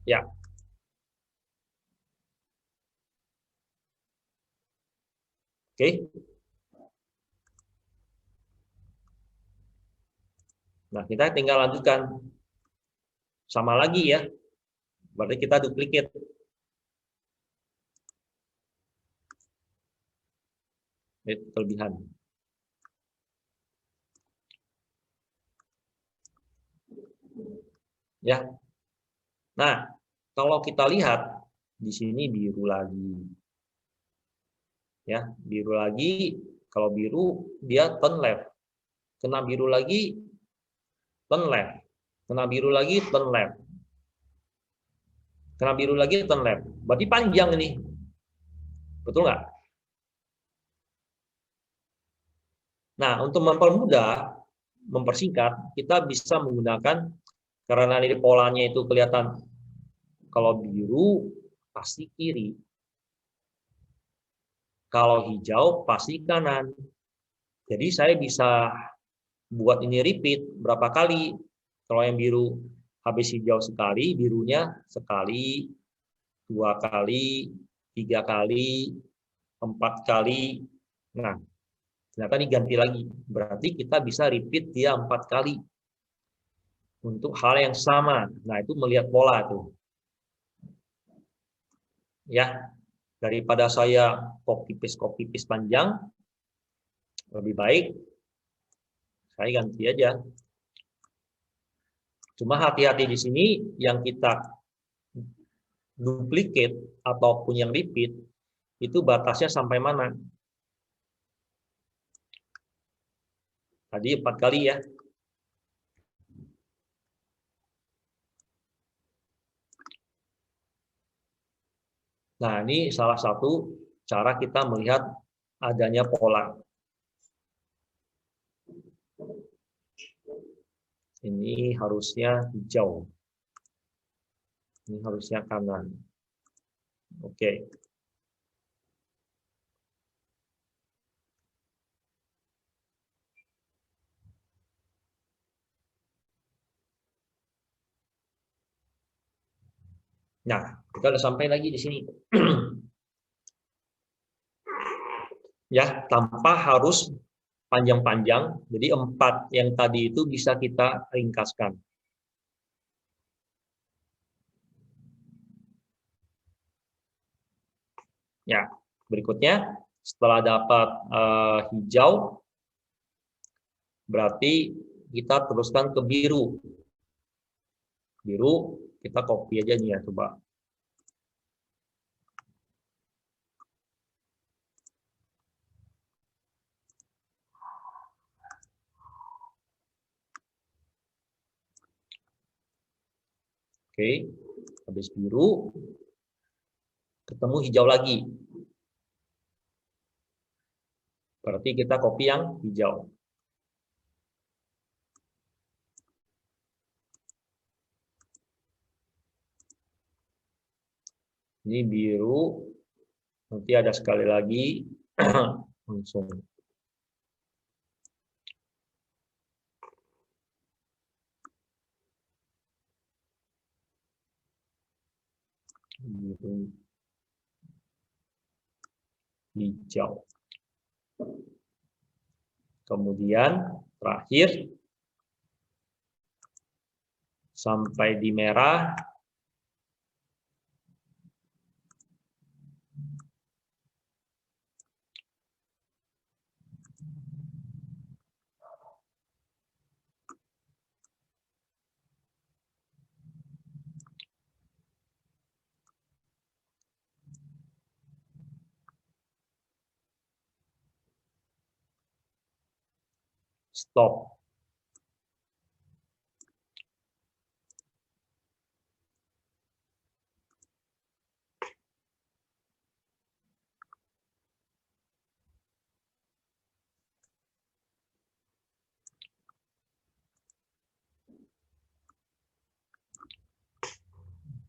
Ya. Oke. Nah, kita tinggal lanjutkan. Sama lagi ya. Berarti kita duplicate. Itu kelebihan. Ya. Nah, kalau kita lihat di sini biru lagi. Ya, biru lagi. Kalau biru dia turn left. Kena biru lagi turn left. Kena biru lagi turn left. Kena biru lagi turn left. Berarti panjang ini. Betul nggak? Nah, untuk mempermudah, mempersingkat, kita bisa menggunakan, karena ini polanya itu kelihatan, kalau biru pasti kiri, kalau hijau pasti kanan. Jadi saya bisa buat ini repeat berapa kali. Kalau yang biru habis hijau sekali, birunya sekali, 2 kali, 3 kali, 4 kali. Nah, ternyata diganti lagi. Berarti kita bisa repeat dia 4 kali. Untuk hal yang sama. Nah, itu melihat pola tuh. Ya, daripada saya copy paste panjang, lebih baik saya ganti aja. Cuma hati-hati di sini yang kita duplicate ataupun yang repeat itu batasnya sampai mana? Tadi 4 kali ya. Nah, ini salah satu cara kita melihat adanya pola. Ini harusnya hijau. Ini harusnya kanan. Oke. Nah, kita udah sampai lagi di sini. Ya, tanpa harus panjang-panjang. Jadi 4 yang tadi itu bisa kita ringkaskan. Ya, berikutnya setelah dapat hijau, berarti kita teruskan ke biru. Biru kita copy aja nih ya, coba. Oke, habis biru, ketemu hijau lagi. Berarti kita copy yang hijau. Ini biru, nanti ada sekali lagi, langsung. Biru. hijau. Kemudian terakhir sampai di merah. Stop.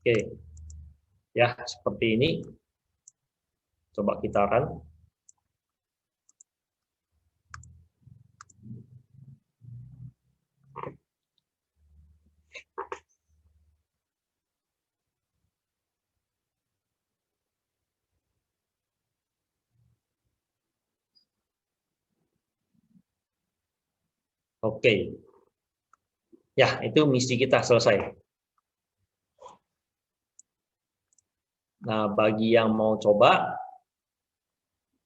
Oke. Ya, seperti ini. Coba kita run. Oke. Ya, itu misi kita selesai. Nah, bagi yang mau coba,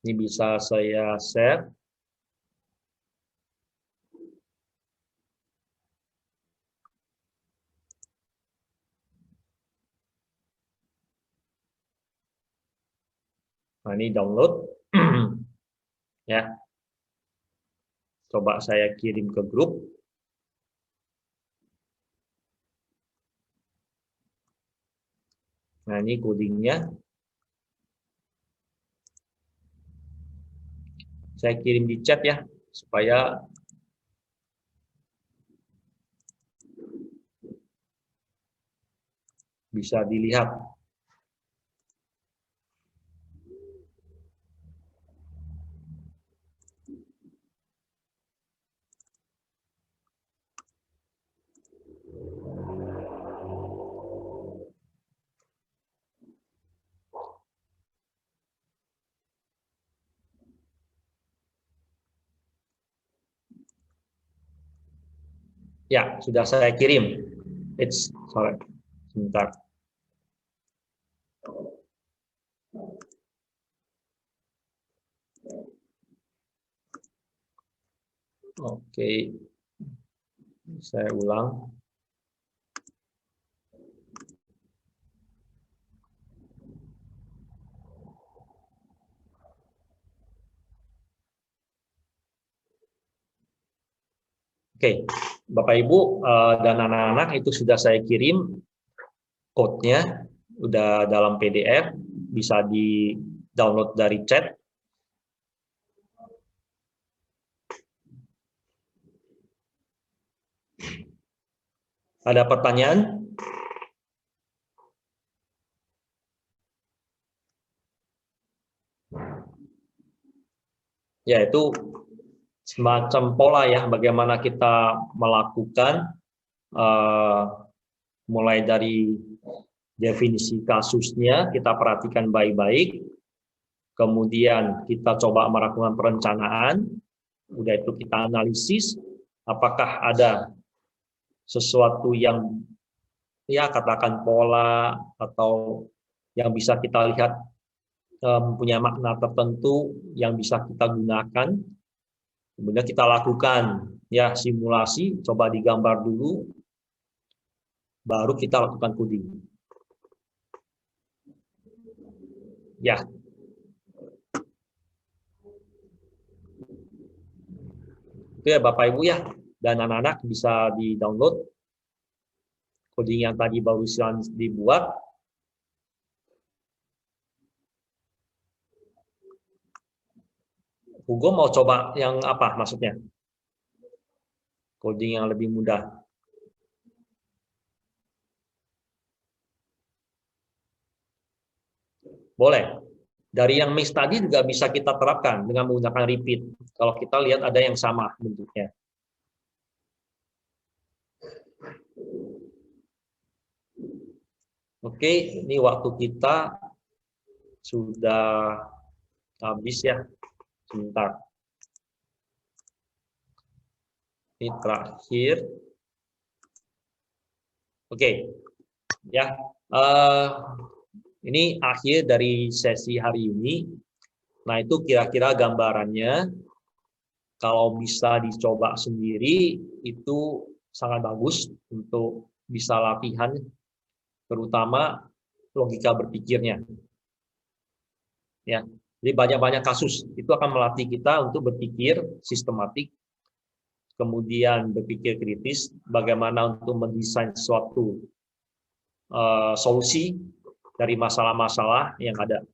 ini bisa saya share. Nah, ini download. Ya. Coba saya kirim ke grup. Nah, ini codingnya. Saya kirim di chat ya, supaya bisa dilihat. Ya, sudah saya kirim. Sorry, sebentar. Oke, saya ulang. Oke, Bapak Ibu dan anak-anak itu sudah saya kirim code-nya, udah dalam PDF, bisa di-download dari chat. Ada pertanyaan? Ya, itu semacam pola ya, bagaimana kita melakukan mulai dari definisi kasusnya, kita perhatikan baik-baik, kemudian kita coba melakukan perencanaan, udah itu kita analisis, apakah ada sesuatu yang ya katakan pola atau yang bisa kita lihat mempunyai makna tertentu yang bisa kita gunakan. Kemudian kita lakukan ya simulasi, coba digambar dulu, baru kita lakukan coding. Ya. Itu ya Bapak Ibu ya, dan anak-anak bisa di-download coding yang tadi barusan dibuat. Hugo mau coba yang apa maksudnya? Coding yang lebih mudah. Boleh. Dari yang mix tadi juga bisa kita terapkan dengan menggunakan repeat. Kalau kita lihat ada yang sama bentuknya. Oke, ini waktu kita sudah Habis ya, sebentar. Ini terakhir. Oke, ya. Ini akhir dari sesi hari ini. Nah, itu kira-kira gambarannya. Kalau bisa dicoba sendiri, itu sangat bagus untuk bisa latihan, terutama logika berpikirnya. Ya, jadi banyak-banyak kasus itu akan melatih kita untuk berpikir sistematik, kemudian berpikir kritis, bagaimana untuk mendesain suatu solusi dari masalah-masalah yang ada.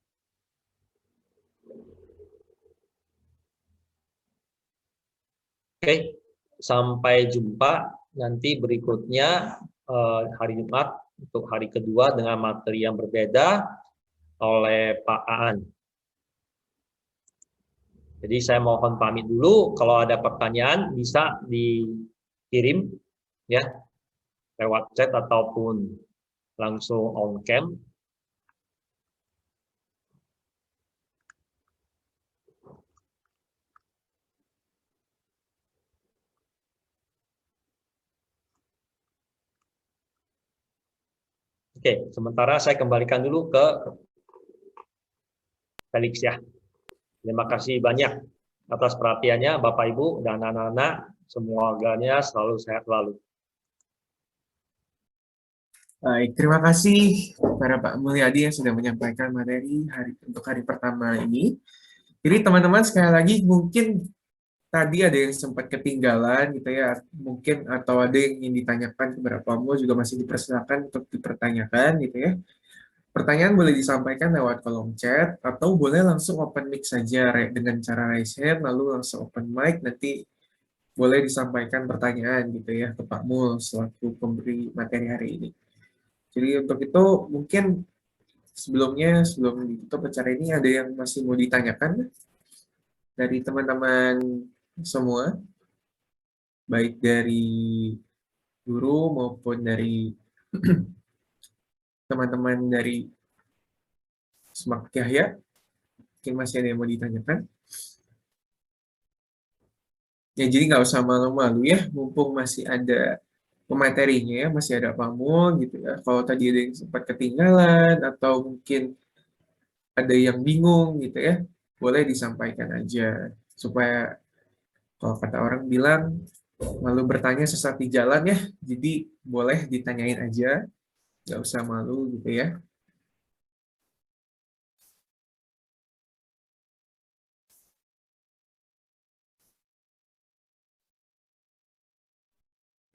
Oke, sampai jumpa nanti berikutnya hari Jumat untuk hari kedua dengan materi yang berbeda oleh Pak Aan. Jadi saya mohon pamit dulu. Kalau ada pertanyaan bisa dikirim ya lewat chat ataupun langsung on cam. Oke, sementara saya kembalikan dulu ke Felix ya. Terima kasih banyak atas perhatiannya Bapak Ibu dan anak-anak. Semuanya selalu sehat selalu. Baik, terima kasih kepada Pak Mulyadi yang sudah menyampaikan materi untuk hari pertama ini. Jadi teman-teman sekali lagi mungkin tadi ada yang sempat ketinggalan gitu ya, mungkin atau ada yang ingin ditanyakan kepada Pak Mul juga masih dipersilakan untuk dipertanyakan gitu ya. Pertanyaan boleh disampaikan lewat kolom chat atau boleh langsung open mic saja dengan cara raise hand lalu langsung open mic, nanti boleh disampaikan pertanyaan gitu ya ke Pak Mul selaku pemberi materi hari ini. Jadi untuk itu mungkin sebelum ditutup acara ini ada yang masih mau ditanyakan dari teman-teman semua, baik dari guru maupun dari teman-teman dari Semak Yahya. Mungkin masih ada yang mau ditanyakan. Ya, jadi nggak usah malu-malu ya, mumpung masih ada pematerinya ya, masih ada Pamul gitu ya. Kalau tadi ada yang sempat ketinggalan atau mungkin ada yang bingung gitu ya, boleh disampaikan aja supaya kalau kata orang bilang malu bertanya sesat di jalan ya, jadi boleh ditanyain aja, nggak usah malu gitu ya.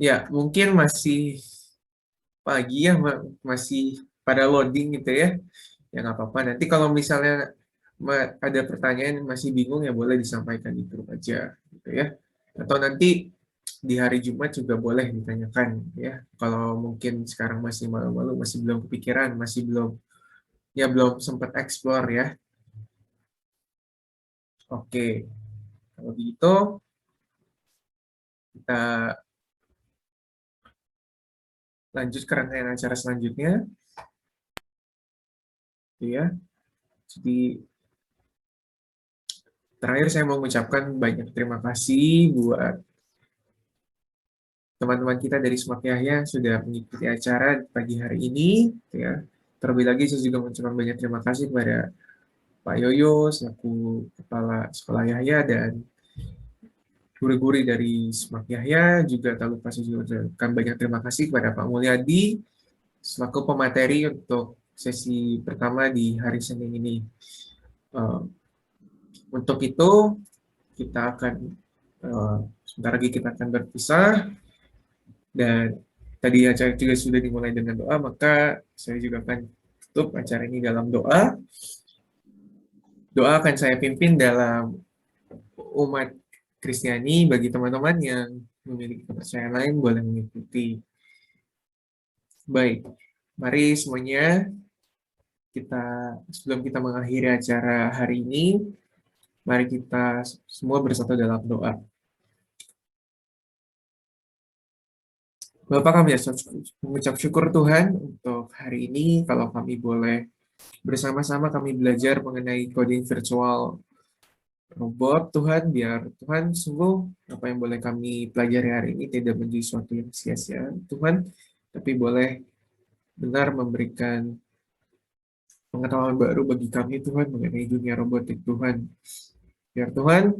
Ya, mungkin masih pagi ya, masih pada loading gitu ya. Ya nggak apa-apa. Nanti kalau misalnya ada pertanyaan yang masih bingung ya boleh disampaikan di grup aja gitu ya. Atau nanti di hari Jumat juga boleh ditanyakan ya. Kalau mungkin sekarang masih malu-malu, masih belum kepikiran, masih belum sempat explore ya. Oke. Kalau begitu kita lanjut ke rangkaian acara selanjutnya. Gitu ya. Jadi terakhir saya mau mengucapkan banyak terima kasih buat teman-teman kita dari Semak Yahya yang sudah mengikuti acara pagi hari ini. Gitu ya. Terlebih lagi saya juga mengucapkan banyak terima kasih kepada Pak Yoyo selaku Kepala Sekolah Yahya dan guru-guru dari Semak Yahya. Juga tak lupa saya juga mengucapkan banyak terima kasih kepada Pak Mulyadi selaku pemateri untuk sesi pertama di hari Senin ini. Untuk itu kita akan sebentar lagi kita akan berpisah, dan tadi acara juga sudah dimulai dengan doa, maka saya juga akan tutup acara ini dalam doa. Doa akan saya pimpin dalam umat Kristiani. Bagi teman-teman yang memiliki kepercayaan lain boleh mengikuti. Baik, mari semuanya sebelum kita mengakhiri acara hari ini, mari kita semua bersatu dalam doa. Bapak, kami mengucap syukur Tuhan untuk hari ini, kalau kami boleh bersama-sama kami belajar mengenai coding virtual robot, Tuhan, biar Tuhan sungguh apa yang boleh kami pelajari hari ini tidak menjadi sesuatu yang sia-sia, Tuhan, tapi boleh benar memberikan pengetahuan baru bagi kami, Tuhan, mengenai dunia robotik, Tuhan. Biar Tuhan,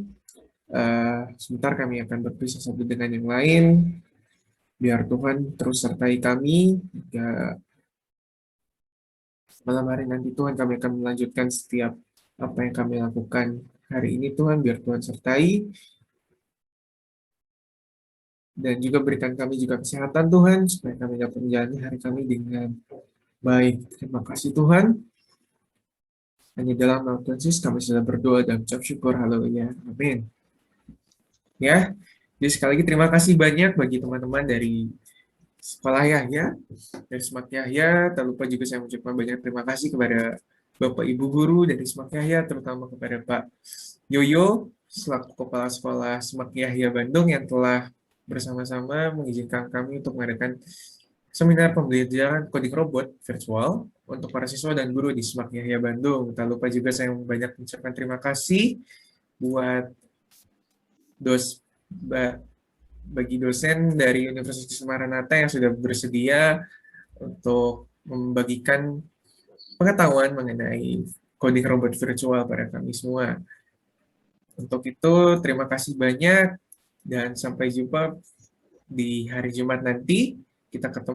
sebentar kami akan berpisah satu dengan yang lain, biar Tuhan terus sertai kami, hingga malam hari nanti Tuhan kami akan melanjutkan setiap apa yang kami lakukan hari ini, Tuhan, biar Tuhan sertai, dan juga berikan kami juga kesehatan, Tuhan, supaya kami dapat menjalani hari kami dengan baik. Terima kasih, Tuhan. Hanya dalam nama Tuhan Yesus kami sudah berdoa dan ucap syukur. Haleluya. Amin. Ya, jadi sekali lagi terima kasih banyak bagi teman-teman dari Sekolah Yahya, dari Semak Yahya. Tak lupa juga saya mengucapkan banyak terima kasih kepada Bapak Ibu Guru dari Semak Yahya, terutama kepada Pak Yoyo, selaku Kepala Sekolah Semak Yahya Bandung yang telah bersama-sama mengizinkan kami untuk mengadakan seminar pembelajaran coding robot virtual untuk para siswa dan guru di Semak Yahya Bandung. Tak lupa juga saya banyak mengucapkan terima kasih buat bagi dosen dari Universitas Maranatha yang sudah bersedia untuk membagikan pengetahuan mengenai coding robot virtual pada kami semua. Untuk itu, terima kasih banyak dan sampai jumpa di hari Jumat nanti. Kita ketemu